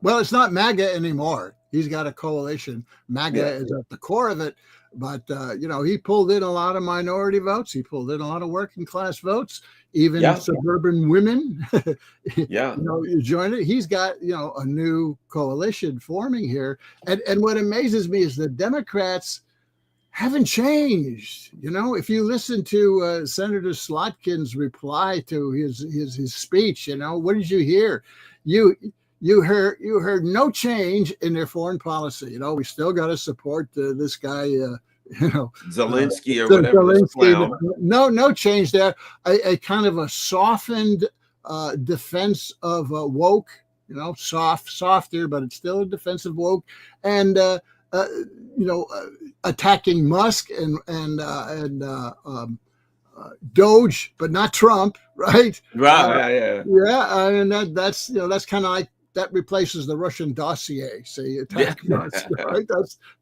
well, it's not MAGA anymore. He's got a coalition. MAGA is at the core of it. But, he pulled in a lot of minority votes. He pulled in a lot of working class votes, even suburban women. You join it. He's got, a new coalition forming here. And what amazes me is the Democrats haven't changed. If you listen to Senator Slotkin's reply to his speech, what did you hear? You heard no change in their foreign policy. We still got to support this guy, Zelensky or whatever. Zelensky. No change there. A kind of a softened defense of woke. Softer, but it's still a defense of woke, and attacking Musk and DOGE, but not Trump, right? Right. And that's kind of like. That replaces the Russian dossier, say attack Musk, right?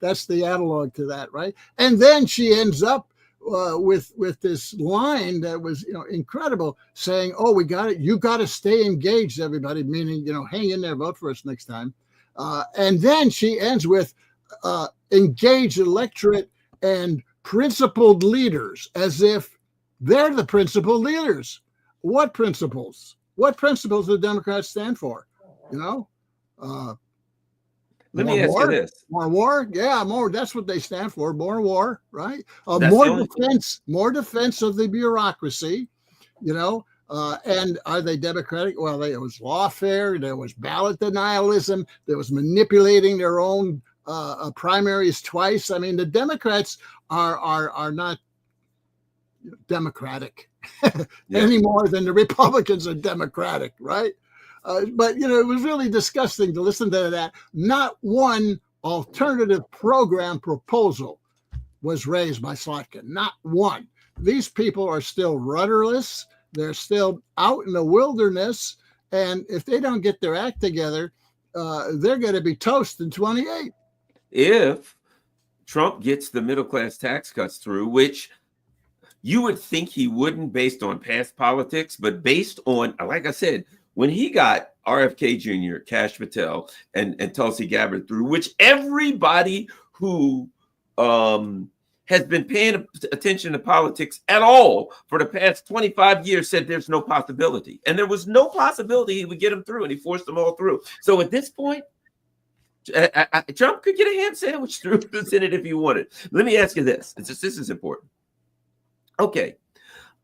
That's the analog to that, right? And then she ends up with this line that was incredible, saying, "Oh, we got it. You got to stay engaged, everybody." Meaning, hang in there, vote for us next time. And then she ends with engaged electorate and principled leaders, as if they're the principled leaders. What principles? What principles do the Democrats stand for? Let me ask you this. More war? Yeah, more. That's what they stand for. More war, right? That's the only thing. More defense of the bureaucracy, you know. And are they democratic? Well, there was lawfare, there was ballot denialism, there was manipulating their own primaries twice. I mean, the Democrats are not democratic any more than the Republicans are democratic, right? But, you know, it was really disgusting to listen to that. Not one alternative program proposal was raised by Slotkin. Not one. These people are still rudderless. They're still out in the wilderness. And if they don't get their act together, they're going to be toast in 28. If Trump gets the middle class tax cuts through, which you would think he wouldn't based on past politics, but based on, like I said, when he got RFK Jr., Kash Patel, and Tulsi Gabbard through, which everybody who has been paying attention to politics at all for the past 25 years said there's no possibility. And there was no possibility he would get them through, and he forced them all through. So at this point, Trump could get a ham sandwich through the Senate if he wanted. Let me ask you this. This is important. Okay,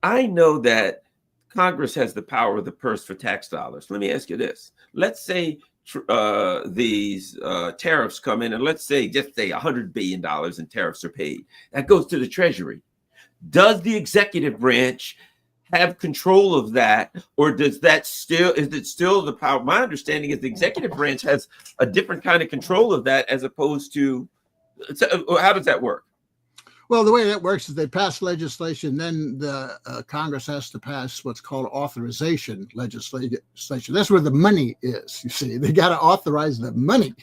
I know that Congress has the power of the purse for tax dollars. Let me ask you this. Let's say these tariffs come in, and let's say, just say $100 billion in tariffs are paid. That goes to the Treasury. Does the executive branch have control of that, or is it still the power? My understanding is the executive branch has a different kind of control of that as opposed to, how does that work? Well, the way that works is they pass legislation, then the Congress has to pass what's called authorization legislation. That's where the money is, you see. They got to authorize the money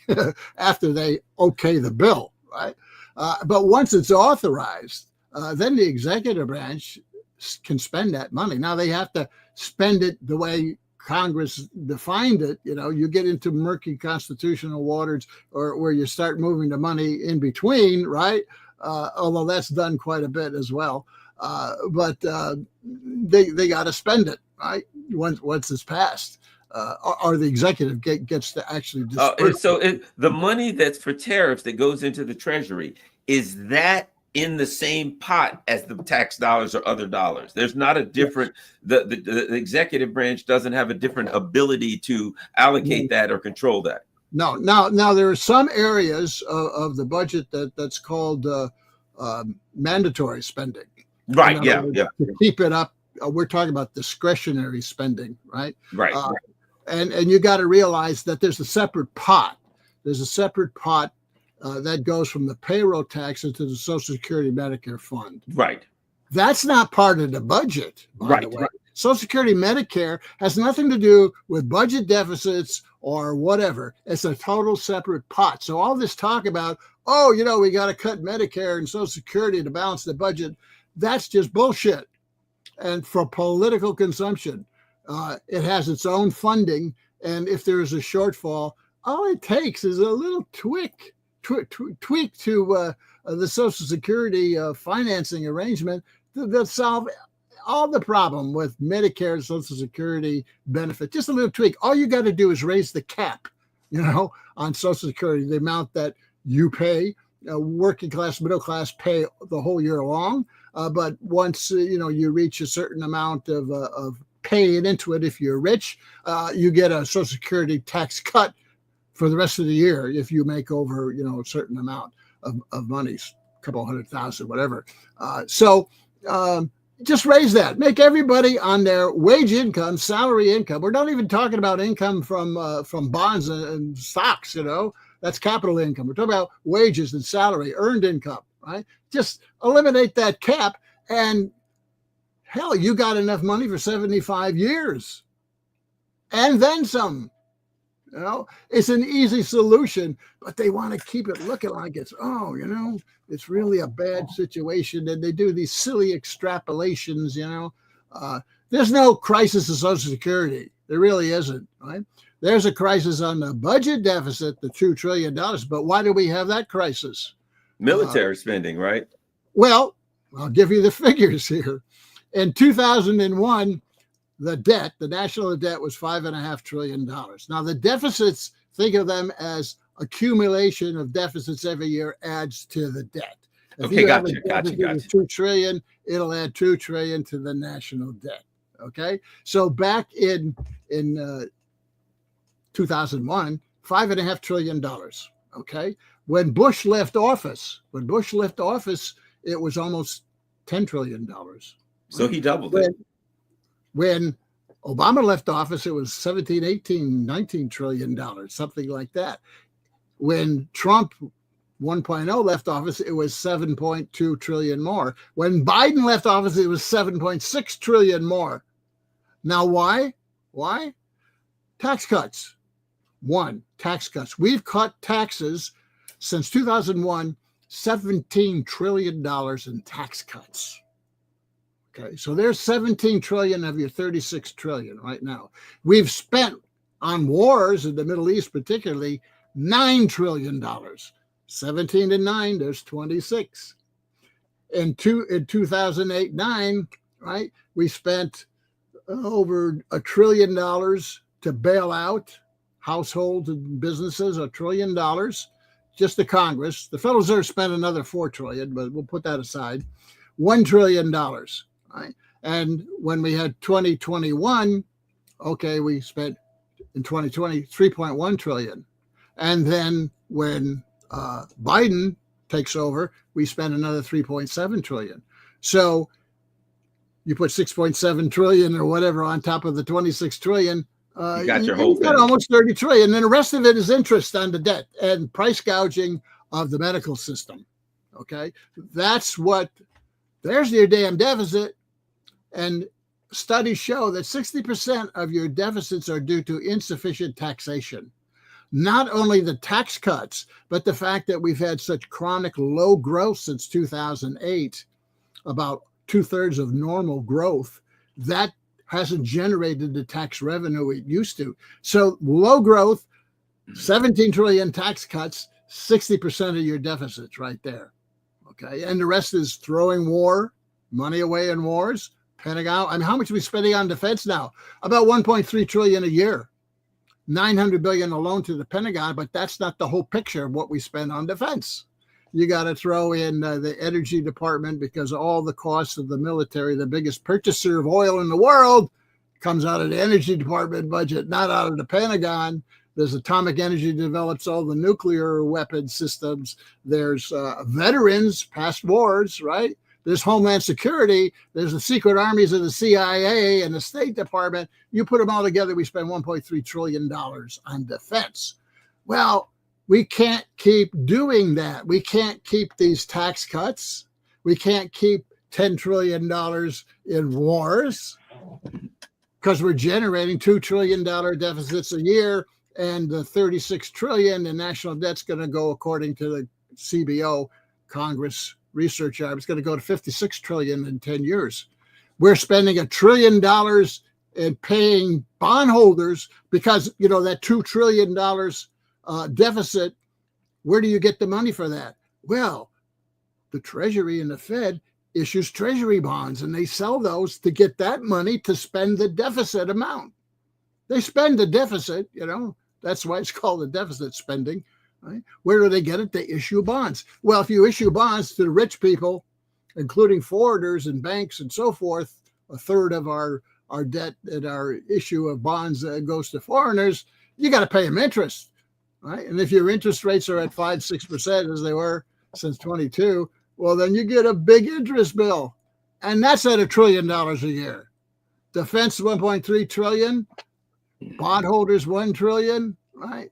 after they okay the bill, right? But once it's authorized, then the executive branch can spend that money. Now, they have to spend it the way Congress defined it. You know, you get into murky constitutional waters or where you start moving the money in between, right? Although that's done quite a bit as well. But they got to spend it, right? Once it's passed, or the executive gets to actually disperse. The money that's for tariffs that goes into the Treasury, is that in the same pot as the tax dollars or other dollars? There's not a different, the executive branch doesn't have a different ability to allocate that or control that. No. Now there are some areas of the budget that's called mandatory spending. Right. Yeah. To keep it up, we're talking about discretionary spending, right? Right. And you got to realize that there's a separate pot. There's a separate pot that goes from the payroll tax into the Social Security Medicare fund. Right. That's not part of the budget, by the way. Right. Social Security Medicare has nothing to do with budget deficits or whatever. It's a total separate pot. So all this talk about, we got to cut Medicare and Social Security to balance the budget, that's just bullshit. And for political consumption, it has its own funding. And if there is a shortfall, all it takes is a little tweak to the Social Security financing arrangement that solve all the problem with Medicare and Social Security benefit. Just a little tweak. All you got to do is raise the cap, on Social Security, the amount that you pay, working class, middle class pay the whole year long. But once, you reach a certain amount of paying into it, if you're rich, you get a Social Security tax cut for the rest of the year if you make over, a certain amount of money, a couple $100,000, whatever. Just raise that. Make everybody on their wage income, salary income. We're not even talking about income from bonds and stocks, That's capital income. We're talking about wages and salary, earned income, right? Just eliminate that cap, and hell, you got enough money for 75 years. And then some. It's an easy solution, but they want to keep it looking like it's, it's really a bad situation. And they do these silly extrapolations, There's no crisis of Social Security. There really isn't, right? There's a crisis on the budget deficit, the $2 trillion. But why do we have that crisis? Military spending, right? Well, I'll give you the figures here. In 2001, the national debt was $5.5 trillion. Now, the deficits, think of them as accumulation of deficits every year adds to the debt. If Okay, you have gotcha, a deficit of 2 trillion, it'll add 2 trillion to the national debt. Okay, so back in 2001, $5.5 trillion. Okay, when Bush left office, it was almost $10 trillion. So he doubled it. When Obama left office, it was 17, 18, 19 trillion dollars, something like that. When Trump 1.0 left office, it was 7.2 trillion more. When Biden left office, it was 7.6 trillion more. Now, why? Why? Tax cuts. One, tax cuts. We've cut taxes since 2001, $17 trillion in tax cuts. Okay, so there's 17 trillion of your 36 trillion right now. We've spent on wars in the Middle East, particularly, $9 trillion. 17 and 9, there's 26. In 2008-9, right, we spent over $1 trillion to bail out households and businesses, $1 trillion, just the Congress. The Federal Reserve spent another $4 trillion, but we'll put that aside. $1 trillion, right? And when we had 2021, okay, we spent in 2020 3.1 trillion. And then when Biden takes over, we spend another 3.7 trillion. So you put 6.7 trillion or whatever on top of the 26 trillion. You got your whole thing. Almost 30 trillion. And the rest of it is interest on the debt and price gouging of the medical system. Okay. There's your damn deficit. And studies show that 60% of your deficits are due to insufficient taxation. Not only the tax cuts, but the fact that we've had such chronic low growth since 2008, about 2/3 of normal growth, that hasn't generated the tax revenue it used to. So low growth, 17 trillion tax cuts, 60% of your deficits right there. Okay. And the rest is throwing money away in wars. Pentagon. I mean, how much are we spending on defense now? About 1.3 trillion a year. 900 billion alone to the Pentagon, but that's not the whole picture of what we spend on defense. You got to throw in the energy department, because all the costs of the military, the biggest purchaser of oil in the world, comes out of the energy department budget, not out of the Pentagon. There's atomic energy develops all the nuclear weapon systems. There's veterans, past wars, right? There's Homeland Security. There's the secret armies of the CIA and the State Department. You put them all together, we spend $1.3 trillion on defense. Well, we can't keep doing that. We can't keep these tax cuts. We can't keep $10 trillion in wars, because we're generating $2 trillion deficits a year, and the 36 trillion in national debt's going to go, according to the CBO, Congress Research Arm, it's going to go to 56 trillion in 10 years. We're spending $1 trillion in paying bondholders because, that $2 trillion deficit, where do you get the money for that? Well, the Treasury and the Fed issues Treasury bonds, and they sell those to get that money to spend the deficit amount. They spend the deficit, that's why it's called the deficit spending. Right? Where do they get it? They issue bonds. Well, if you issue bonds to the rich people, including forwarders and banks and so forth, 1/3 of our debt and our issue of bonds goes to foreigners, you got to pay them interest, right? And if your interest rates are at 5-6%, as they were since 22, well, then you get a big interest bill. And that's at $1 trillion a year. Defense, 1.3 trillion. Bondholders, 1 trillion, right?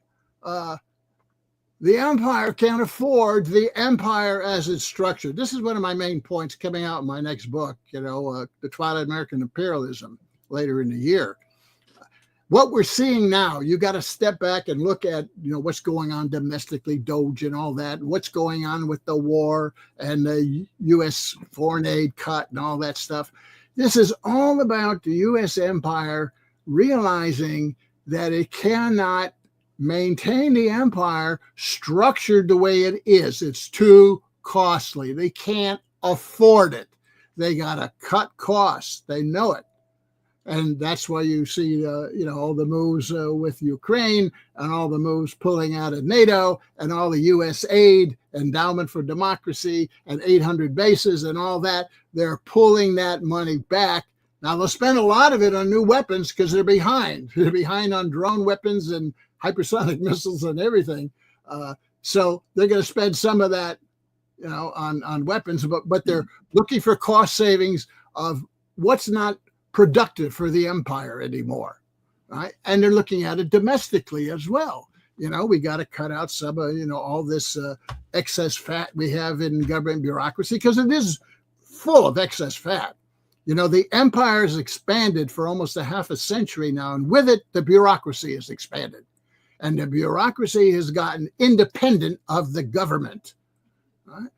The empire can't afford the empire as it's structured. This is one of my main points coming out in my next book, The Twilight American Imperialism, later in the year. What we're seeing now, you got to step back and look at, what's going on domestically, DOGE and all that, and what's going on with the war and the U.S. foreign aid cut and all that stuff. This is all about the U.S. empire realizing that it cannot maintain the empire structured the way it is. It's too costly. They can't afford it. They got to cut costs. They know it. And that's why you see, all the moves with Ukraine and all the moves pulling out of NATO and all the U.S. aid, endowment for democracy and 800 bases and all that. They're pulling that money back. Now, they'll spend a lot of it on new weapons because they're behind. They're behind on drone weapons and hypersonic missiles and everything. So they're going to spend some of that, on weapons, but they're looking for cost savings of what's not productive for the empire anymore, right? And they're looking at it domestically as well. We got to cut out some of, all this excess fat we have in government bureaucracy, because it is full of excess fat. The empire has expanded for almost a half a century now, and with it, the bureaucracy has expanded. And the bureaucracy has gotten independent of the government. Right?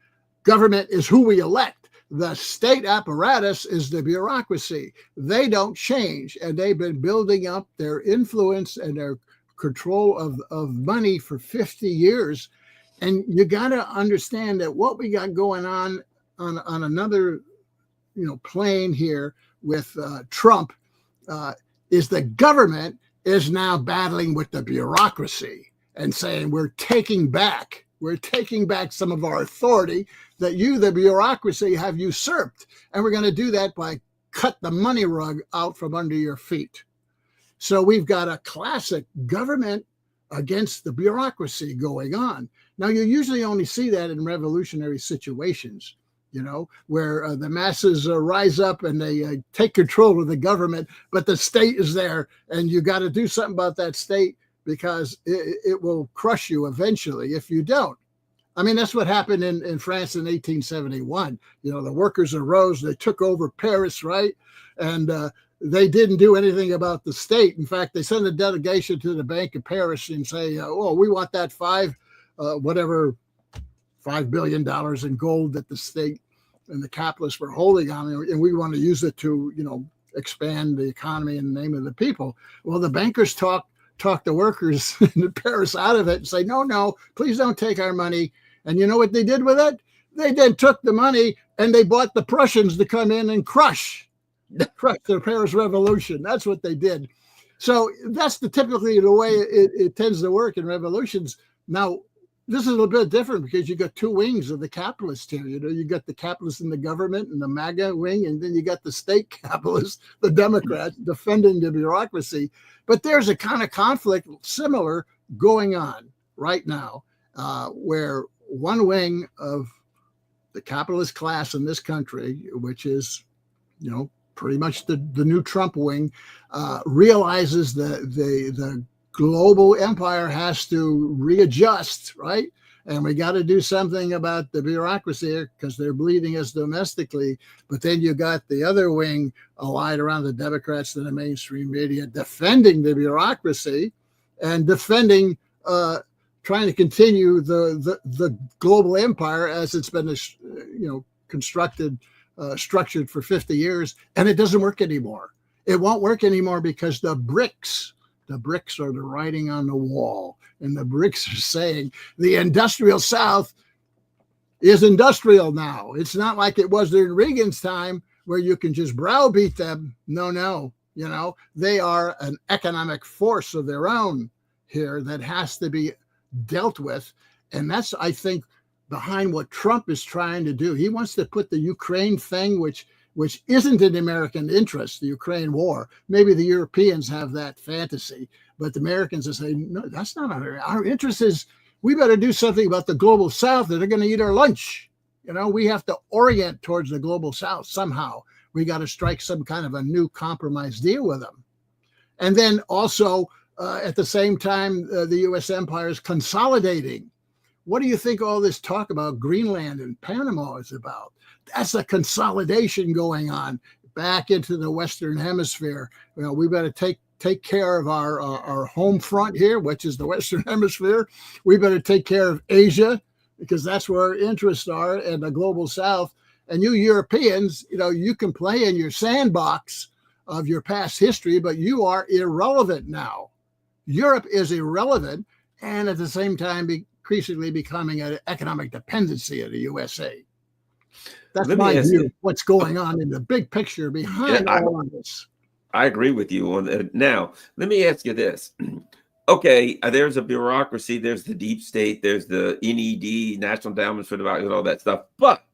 Government is who we elect. The state apparatus is the bureaucracy. They don't change, and they've been building up their influence and their control of money for 50 years. And you got to understand that what we got going on another plane here with Trump is the government is now battling with the bureaucracy and saying we're taking back some of our authority that you, the bureaucracy, have usurped. And we're going to do that by cut the money rug out from under your feet. So we've got a classic government against the bureaucracy going on. Now, you usually only see that in revolutionary situations, where the masses rise up and they take control of the government, but the state is there, and you got to do something about that state because it will crush you eventually if you don't. I mean, that's what happened in France in 1871. The workers arose, they took over Paris, right? And they didn't do anything about the state. In fact, they sent a delegation to the Bank of Paris and say, we want that $5 billion in gold that the state and the capitalists were holding on, and we want to use it to, expand the economy in the name of the people. Well, the bankers talk the workers in Paris out of it and say, no, please don't take our money. And you know what they did with it? They then took the money and they bought the Prussians to come in and crush the Paris Revolution. That's what they did. So that's typically the way it tends to work in revolutions. Now, this is a little bit different because you got two wings of the capitalists here. You got the capitalists in the government and the MAGA wing, and then you got the state capitalists, the Democrats, defending the bureaucracy. But there's a kind of conflict similar going on right now, where one wing of the capitalist class in this country, which is, pretty much the new Trump wing, realizes the global empire has to readjust, right? And we got to do something about the bureaucracy because they're bleeding us domestically. But then you got the other wing allied around the Democrats and the mainstream media defending the bureaucracy and defending, trying to continue the global empire as it's been, constructed, structured for 50 years. And it doesn't work anymore. It won't work anymore because the bricks are the writing on the wall. And the bricks are saying the industrial South is industrial now. It's not like it was during Reagan's time where you can just browbeat them. No. They are an economic force of their own here that has to be dealt with. And that's, I think, behind what Trump is trying to do. He wants to put the Ukraine thing, which isn't in American interest, the Ukraine war. Maybe the Europeans have that fantasy, but the Americans are saying, no, that's not our interest. Is we better do something about the global South, that they're going to eat our lunch. We have to orient towards the global South somehow. We got to strike some kind of a new compromise deal with them. And then also, at the same time, the U.S. empire is consolidating. What do you think all this talk about Greenland and Panama is about? That's a consolidation going on back into the Western Hemisphere. We better take care of our home front here, which is the Western Hemisphere. We better take care of Asia because that's where our interests are, and the global South. And you Europeans, you can play in your sandbox of your past history, but you are irrelevant now. Europe is irrelevant, and at the same time, increasingly becoming an economic dependency of the USA. That's my view of what's going on in the big picture behind all of this. I agree with you on that. Now, let me ask you this. Okay, there's a bureaucracy, there's the deep state, there's the NED, National Endowments for Development, and all that stuff. But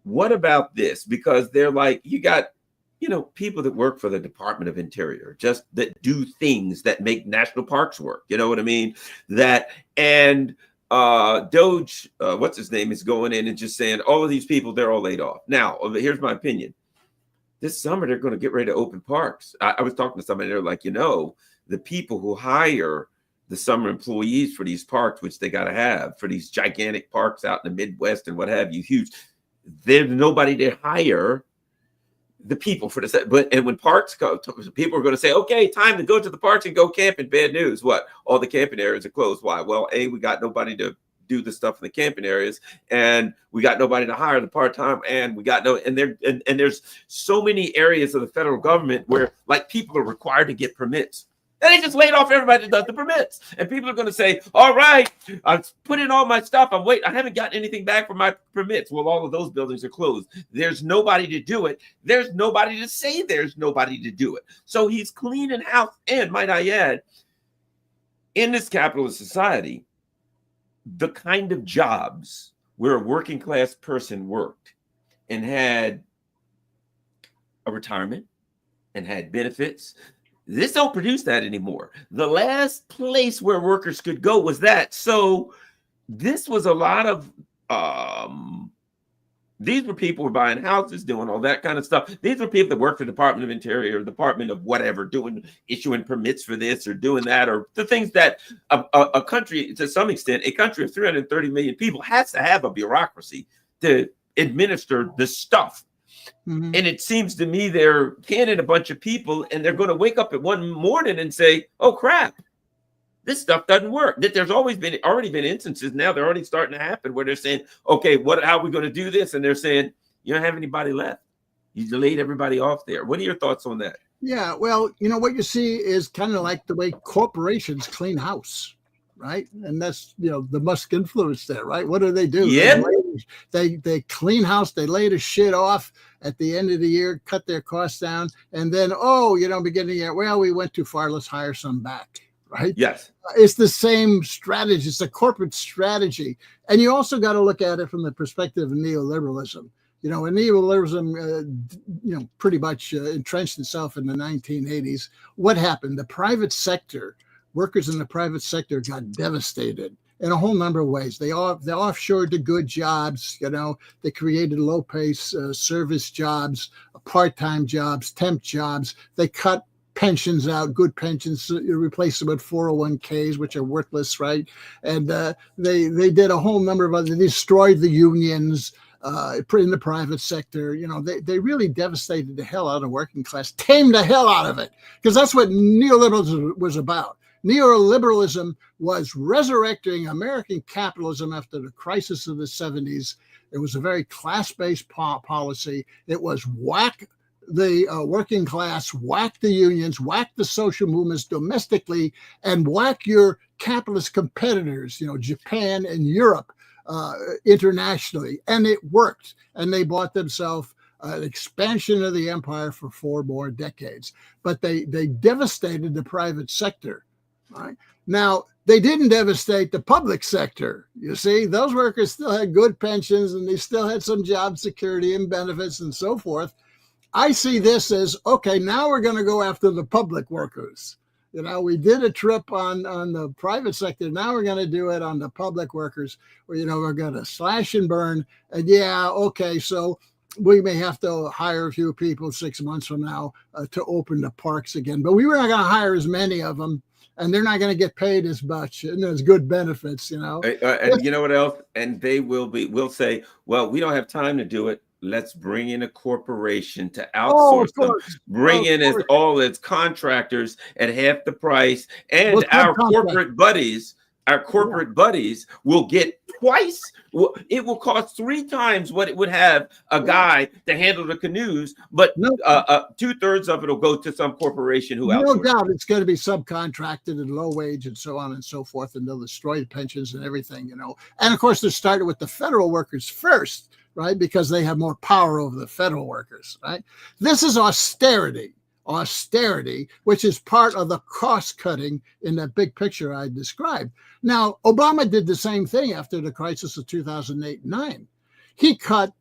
what about this? Because they're like, you got, people that work for the Department of Interior, just that do things that make national parks work. You know what I mean? That and DOGE, what's his name, is going in and just saying all of these people, they're all laid off. Now, here's my opinion. This summer, they're going to get ready to open parks. I was talking to somebody, they're like, the people who hire the summer employees for these parks, which they got to have for these gigantic parks out in the Midwest and what have you, huge, there's nobody to hire the people for this. But and when parks go, people are going to say, okay, time to go to the parks and go camping. Bad news. What? All the camping areas are closed. Why? Well, we got nobody to do the stuff in the camping areas, and we got nobody to hire the part-time, and we got and there's so many areas of the federal government where like people are required to get permits. And they just laid off everybody that does the permits. And people are going to say, all right, I've put in all my stuff. I haven't gotten anything back from my permits. Well, all of those buildings are closed. There's nobody to do it. There's nobody to say there's nobody to do it. So he's cleaning house. And might I add, in this capitalist society, the kind of jobs where a working class person worked and had a retirement and had benefits, this don't produce that anymore. The last place where workers could go was that. So this was a lot of, these were people who were buying houses, doing all that kind of stuff. These were people that worked for the Department of Interior, Department of whatever, issuing permits for this or doing that, or the things that a country, to some extent, a country of 330 million people has to have a bureaucracy to administer the stuff. Mm-hmm. And it seems to me they're canning a bunch of people, and they're going to wake up at one morning and say, oh, crap, this stuff doesn't work. That there's already been instances now, they're already starting to happen where they're saying, okay, how are we going to do this? And they're saying, you don't have anybody left. You laid everybody off there. What are your thoughts on that? Yeah, well, what you see is kind of like the way corporations clean house, right? And that's, the Musk influence there, right? What do? Yeah. They clean house, they lay the shit off at the end of the year, cut their costs down, and then, beginning of the year, well, we went too far, let's hire some back, right? Yes. It's the same strategy. It's a corporate strategy. And you also got to look at it from the perspective of neoliberalism. And neoliberalism, pretty much entrenched itself in the 1980s. What happened? The private sector, workers in the private sector got devastated in a whole number of ways. They offshored to good jobs. They created low-pay service jobs, part-time jobs, temp jobs. They cut pensions out, good pensions, replace them with 401ks, which are worthless, right? And they did a whole number of other. They destroyed the unions in the private sector. They really devastated the hell out of working class, tamed the hell out of it, because that's what neoliberalism was about. Neoliberalism was resurrecting American capitalism after the crisis of the 70s. It was a very class-based policy. It was whack the working class, whack the unions, whack the social movements domestically, and whack your capitalist competitors, Japan and Europe internationally. And it worked. And they bought themselves an expansion of the empire for 4 more decades. But they devastated the private sector. Right. Now, they didn't devastate the public sector. You see, those workers still had good pensions, and they still had some job security and benefits and so forth. I see this as, okay, now we're going to go after the public workers. We did a trip on the private sector. Now we're going to do it on the public workers, where, we're going to slash and burn. And okay, so we may have to hire a few people 6 months from now to open the parks again. But we were not going to hire as many of them. And they're not going to get paid as much, and there's good benefits, And you know what else? And we'll say, well, we don't have time to do it. Let's bring in a corporation to outsource them. Bring in all its contractors at half the price, and our corporate buddies. Our corporate buddies will get twice. It will cost 3 times what it would have a guy to handle the canoes, but 2/3 of it will go to some corporation who outsources. No doubt it's going to be subcontracted and low wage and so on and so forth, and they'll destroy the pensions and everything, And of course, they started with the federal workers first, right? Because they have more power over the federal workers, right? This is austerity. austerity, which is part of the cost cutting in that big picture I described. Now, Obama did the same thing after the crisis of 2008 and 9. He cut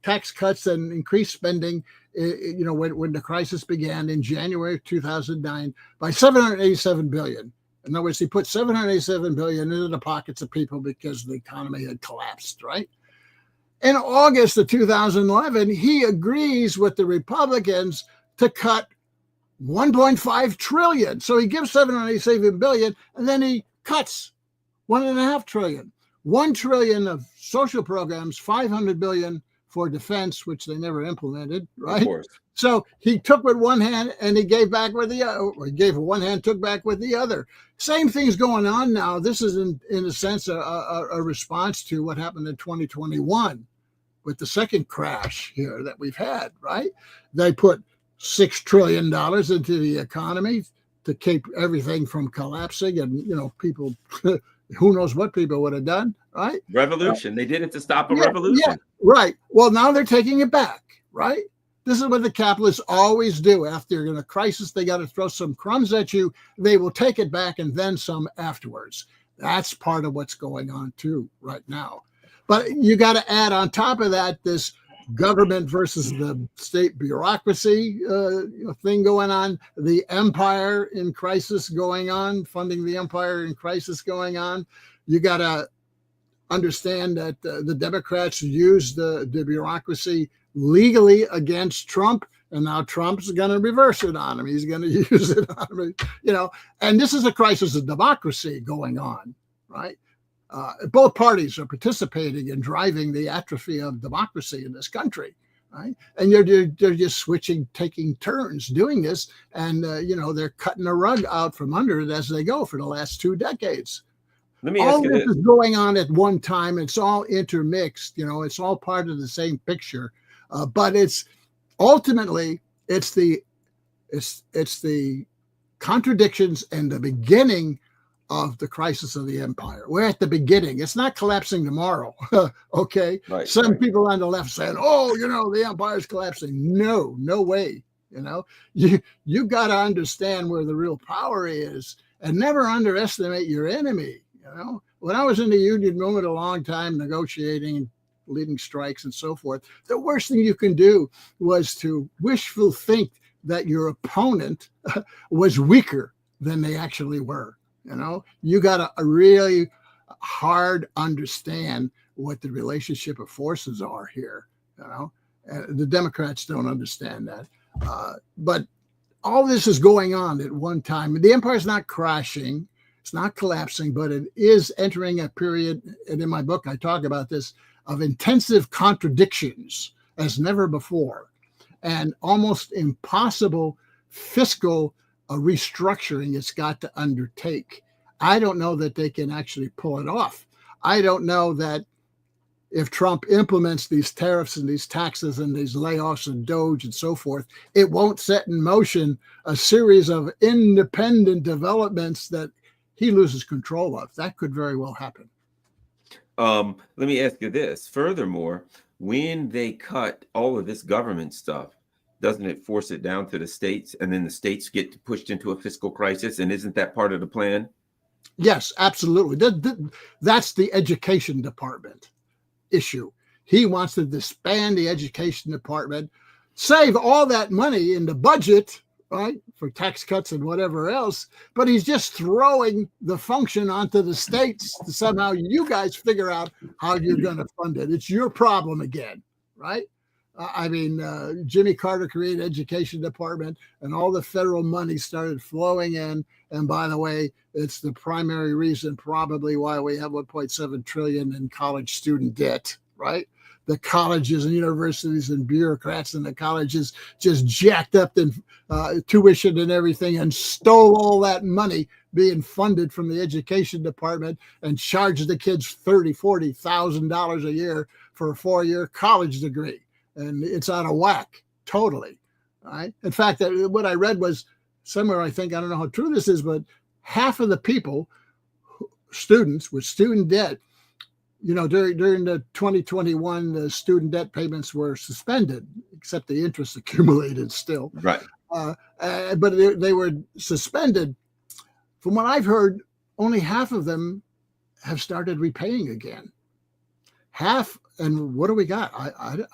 tax cuts and increased spending, when the crisis began in January 2009 by $787 billion. In other words, he put $787 billion into the pockets of people because the economy had collapsed, right? In August of 2011, he agrees with the Republicans to cut 1.5 trillion. So he gives $787 billion, and then he cuts 1.5 trillion. 1 trillion of social programs, 500 billion for defense, which they never implemented, right? Of course. So he took with one hand and he gave back with the other. He gave with one hand, took back with the other. Same thing's going on now. This is, in a sense, a response to what happened in 2021 with the second crash here that we've had, right? They put $6 trillion into the economy to keep everything from collapsing. And, people, who knows what people would have done, right? Revolution. They did it to stop a revolution. Yeah, right. Well, now they're taking it back, right? This is what the capitalists always do. After you're in a crisis, they got to throw some crumbs at you. They will take it back and then some afterwards. That's part of what's going on too right now. But you got to add on top of that this government versus the state bureaucracy thing going on, the empire in crisis going on, funding the empire in crisis going on. You got to understand that the Democrats used the bureaucracy legally against Trump, and now Trump's going to reverse it on him. He's going to use it on him, and this is a crisis of democracy going on, right? Both parties are participating in driving the atrophy of democracy in this country, right? And they're just switching, taking turns doing this, and they're cutting a rug out from under it as they go for the last 2 decades. Let me ask you this. All this is going on at one time. It's all intermixed. It's all part of the same picture. But it's ultimately it's the contradictions and the beginning of the crisis of the empire. We're at the beginning. It's not collapsing tomorrow. Okay. Right, Some people on the left saying, the empire's collapsing. No way. You got to understand where the real power is and never underestimate your enemy. When I was in the union movement a long time negotiating, leading strikes and so forth, the worst thing you can do was to wishful think that your opponent was weaker than they actually were. You got to really hard understand what the relationship of forces are here. The Democrats don't understand that. But all this is going on at one time. The empire's not crashing. It's not collapsing, but it is entering a period, and in my book I talk about this, of intensive contradictions as never before, and almost impossible fiscal restructuring it's got to undertake. I don't know that they can actually pull it off. I don't know that if Trump implements these tariffs and these taxes and these layoffs and DOGE and so forth, it won't set in motion a series of independent developments that he loses control of. That could very well happen. Let me ask you this. Furthermore, when they cut all of this government stuff, doesn't it force it down to the states, and then the states get pushed into a fiscal crisis? And isn't that part of the plan? Yes, absolutely. That's the education department issue. He wants to disband the education department, save all that money in the budget, right, for tax cuts and whatever else, but he's just throwing the function onto the states to somehow you guys figure out how you're going to fund it. It's your problem again, right? Jimmy Carter created education department and all the federal money started flowing in. And by the way, it's the primary reason probably why we have 1.7 trillion in college student debt, right? The colleges and universities and bureaucrats and the colleges just jacked up the tuition and everything and stole all that money being funded from the education department and charged the kids $30,000, $40,000 a year for a 4-year college degree. And it's out of whack, totally. Right? In fact, what I read was somewhere, I don't know how true this is, but half of the people, students with student debt, during the 2021, the student debt payments were suspended except the interest accumulated still. Right. But they were suspended. From what I've heard, only half of them have started repaying again. Half, and what do we got? I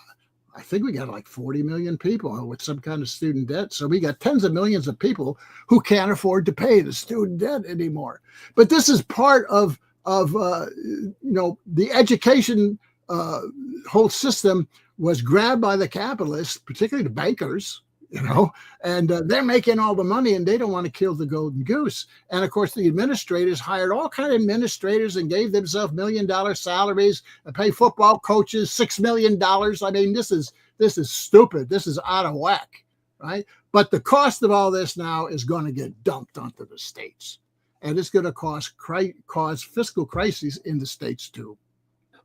think we got like 40 million people with some kind of student debt. So we got tens of millions of people who can't afford to pay the student debt anymore. But this is part of the education whole system was grabbed by the capitalists, particularly the bankers, and they're making all the money and they don't want to kill the golden goose. And of course, the administrators hired all kinds of administrators and gave themselves $1 million salaries and pay football coaches $6 million. I mean, this is stupid. This is out of whack, right? But the cost of all this now is going to get dumped onto the states. And it's going to cause fiscal crises in the states too.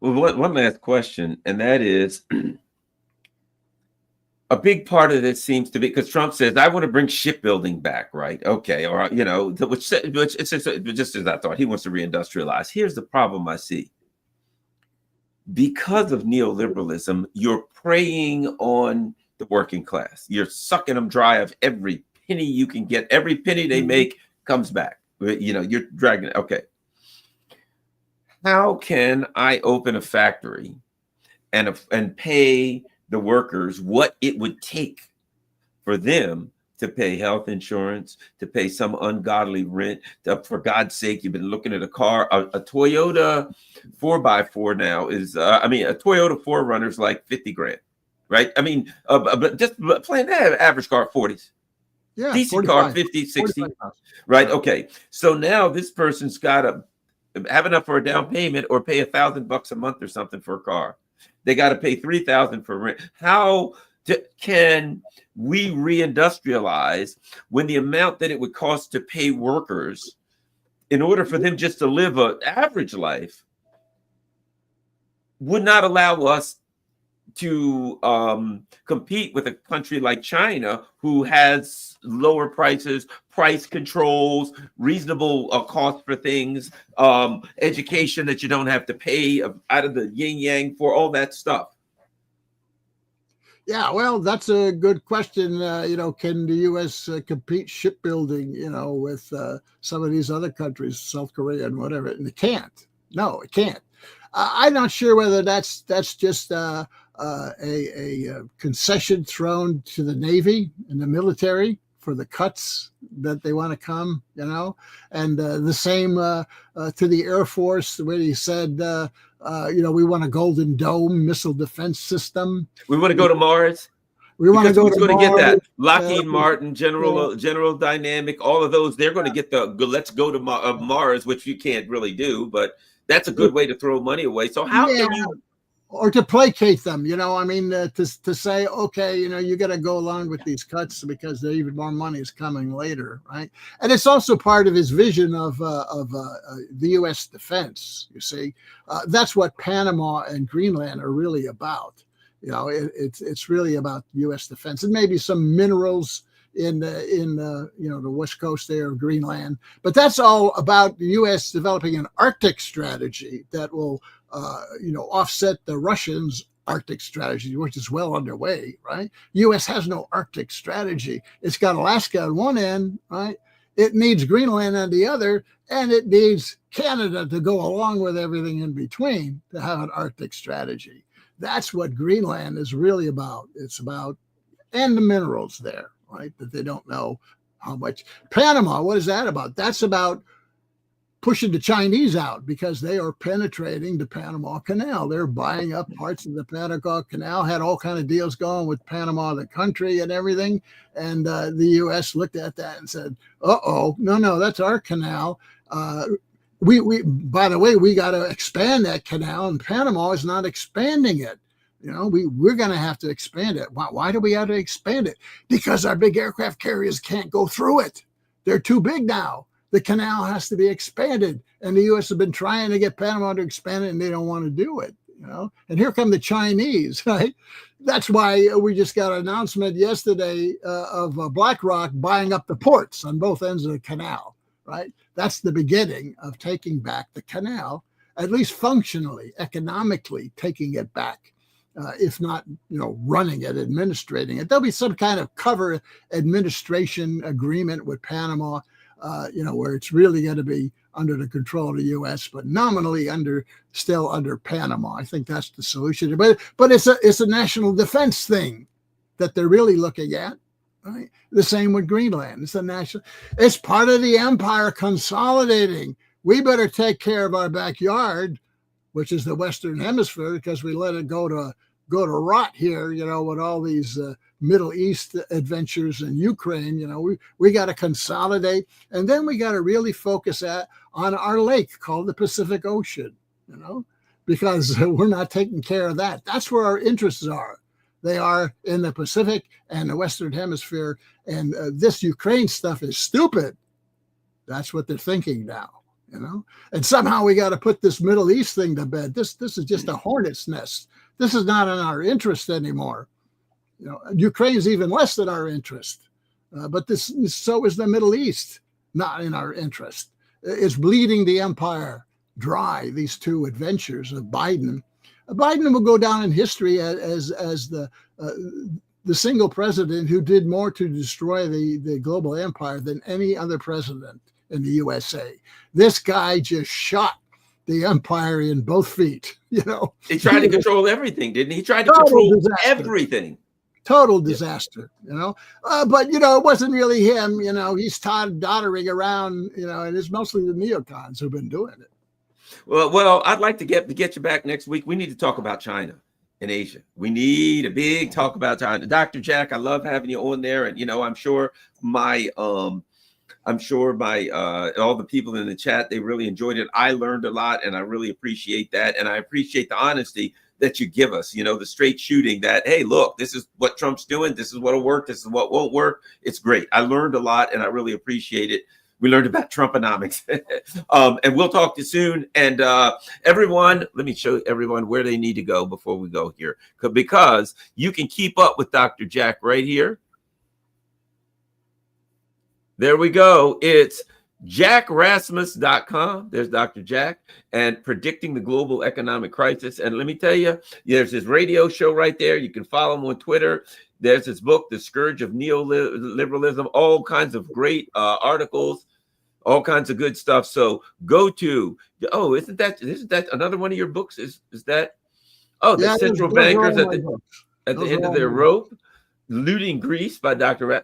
Well, one last question, and that is, a big part of this seems to be because Trump says, I want to bring shipbuilding back, right? Okay. Or, which it's just as I thought, he wants to reindustrialize. Here's the problem I see. Because of neoliberalism, you're preying on the working class. You're sucking them dry of every penny you can get. Every penny they make comes back. You're dragging it. Okay. How can I open a factory and pay the workers what it would take for them to pay health insurance, to pay some ungodly rent? For God's sake, you've been looking at a car, a Toyota 4x4 now is, a Toyota 4Runner is like 50 grand, right? I mean, but just playing that average car, 40s. Yeah, Decent car, 50, 60, right? Okay. So now this person's got to have enough for a down payment or pay $1,000 a month or something for a car. They got to pay $3,000 for rent. How can we reindustrialize when the amount that it would cost to pay workers in order for them just to live an average life would not allow us to compete with a country like China, who has lower prices, price controls, reasonable cost for things, education that you don't have to pay out of the yin yang for, all that stuff? Yeah, well, that's a good question. Can the U.S. Compete shipbuilding, with some of these other countries, South Korea and whatever? And it can't. No, it can't. I'm not sure whether that's just a concession thrown to the Navy and the military for the cuts that they want to come, and the same to the Air Force, where he said, we want a Golden Dome missile defense system. We want to go to Mars. We want to go to Mars. Get that. Lockheed Martin, General Dynamic, all of those, they're going to get the let's go to Mars, which you can't really do, but that's a good way to throw money away. So how can you... Or to placate them, to say, okay, you got to go along with these cuts because even more money is coming later, right? And it's also part of his vision of the U.S. defense. You see, that's what Panama and Greenland are really about. It's really about U.S. defense, and maybe some minerals in the west coast there of Greenland. But that's all about the U.S. developing an Arctic strategy that will offset the Russians' Arctic strategy, which is well underway, right? U.S. has no Arctic strategy. It's got Alaska on one end, right? It needs Greenland on the other, and it needs Canada to go along with everything in between to have an Arctic strategy. That's what Greenland is really about. It's about, and the minerals there, right? That they don't know how much. Panama, what is that about? That's about pushing the Chinese out because they are penetrating the Panama Canal. They're buying up parts of the Panama Canal, had all kind of deals going with Panama, the country and everything. And the U.S. looked at that and said, no, that's our canal. We by the way, we got to expand that canal, and Panama is not expanding it. We're going to have to expand it. Why do we have to expand it? Because our big aircraft carriers can't go through it. They're too big now. The canal has to be expanded, and the U.S. has been trying to get Panama to expand it, and they don't want to do it. And here come the Chinese, right? That's why we just got an announcement yesterday of BlackRock buying up the ports on both ends of the canal, right? That's the beginning of taking back the canal, at least functionally, economically taking it back. if not, running it, administrating it. There'll be some kind of cover administration agreement with Panama, where it's really going to be under the control of the U.S., but nominally still under Panama. I think that's the solution. But it's a national defense thing that they're really looking at. Right? The same with Greenland. It's part of the empire consolidating. We better take care of our backyard, which is the Western Hemisphere, because we let it go to rot here, with all these Middle East adventures in Ukraine. We got to consolidate, and then we got to really focus on our lake called the Pacific Ocean, because we're not taking care of that. That's where our interests are. They are in the Pacific and the Western Hemisphere, and this Ukraine stuff is stupid. That's what they're thinking now. And somehow we got to put this Middle East thing to bed. This is just a hornet's nest. This is not in our interest anymore. Ukraine's even less than our interest. But so is the Middle East, not in our interest. It's bleeding the empire dry, these two adventures of Biden. Biden will go down in history as the single president who did more to destroy the global empire than any other president in the USA. This guy just shot the empire in both feet. He tried to control everything, didn't he? He tried to control everything. Total disaster, but it wasn't really him. He's doddering around, and it's mostly the neocons who've been doing it. Well, I'd like to get you back next week. We need to talk about China and Asia. We need a big talk about China. Dr. Jack, I love having you on there, and I'm sure all the people in the chat, they really enjoyed it. I learned a lot, and I really appreciate that. And I appreciate the honesty that you give us, the straight shooting that, hey, look, this is what Trump's doing. This is what'll work. This is what won't work. It's great. I learned a lot, and I really appreciate it. We learned about Trumponomics. And we'll talk to you soon. And everyone, let me show everyone where they need to go before we go here, because you can keep up with Dr. Jack right here. There we go. It's jackrasmus.com. There's Dr. Jack, and predicting the global economic crisis. And let me tell you, there's his radio show right there. You can follow him on Twitter. There's his book, The Scourge of Neoliberalism, all kinds of great articles, all kinds of good stuff. So go to, isn't that another one of your books? Is that, the central bankers at the end of their rope, Looting Greece by Dr.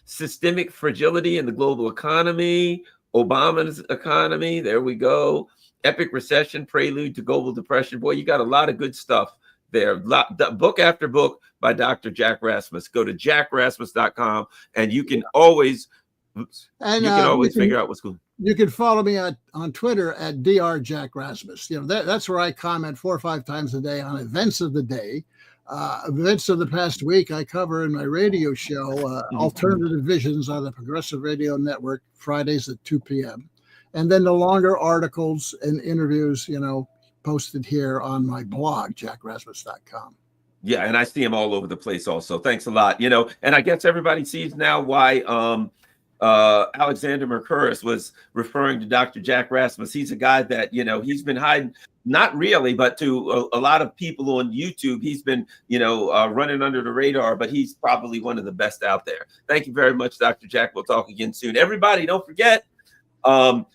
Systemic Fragility in the Global Economy, Obama's Economy. There we go. Epic Recession, Prelude to Global Depression. Boy, you got a lot of good stuff there. Book after book by Dr. Jack Rasmus. Go to jackrasmus.com, and you can always figure out what's going on. You can follow me on Twitter at drjackrasmus. That's where I comment 4 or 5 times a day on events of the day. Events of the past week I cover in my radio show, Alternative Visions on the Progressive Radio Network, Fridays at 2 p.m. And then the longer articles and interviews, posted here on my blog, jackrasmus.com. Yeah, and I see them all over the place also. Thanks a lot. And I guess everybody sees now why Alexander Mercouris was referring to Dr. Jack Rasmus. He's a guy that, he's been hiding, not really, but to a lot of people on YouTube, he's been, running under the radar, but he's probably one of the best out there. Thank you very much, Dr. Jack. We'll talk again soon. Everybody, don't forget,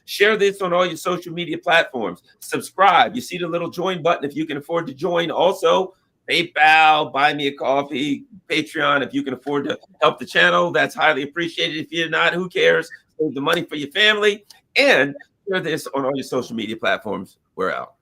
share this on all your social media platforms. Subscribe. You see the little join button if you can afford to join. Also, PayPal, buy me a coffee, Patreon, if you can afford to help the channel, that's highly appreciated. If you're not, who cares? Save the money for your family, and share this on all your social media platforms. We're out.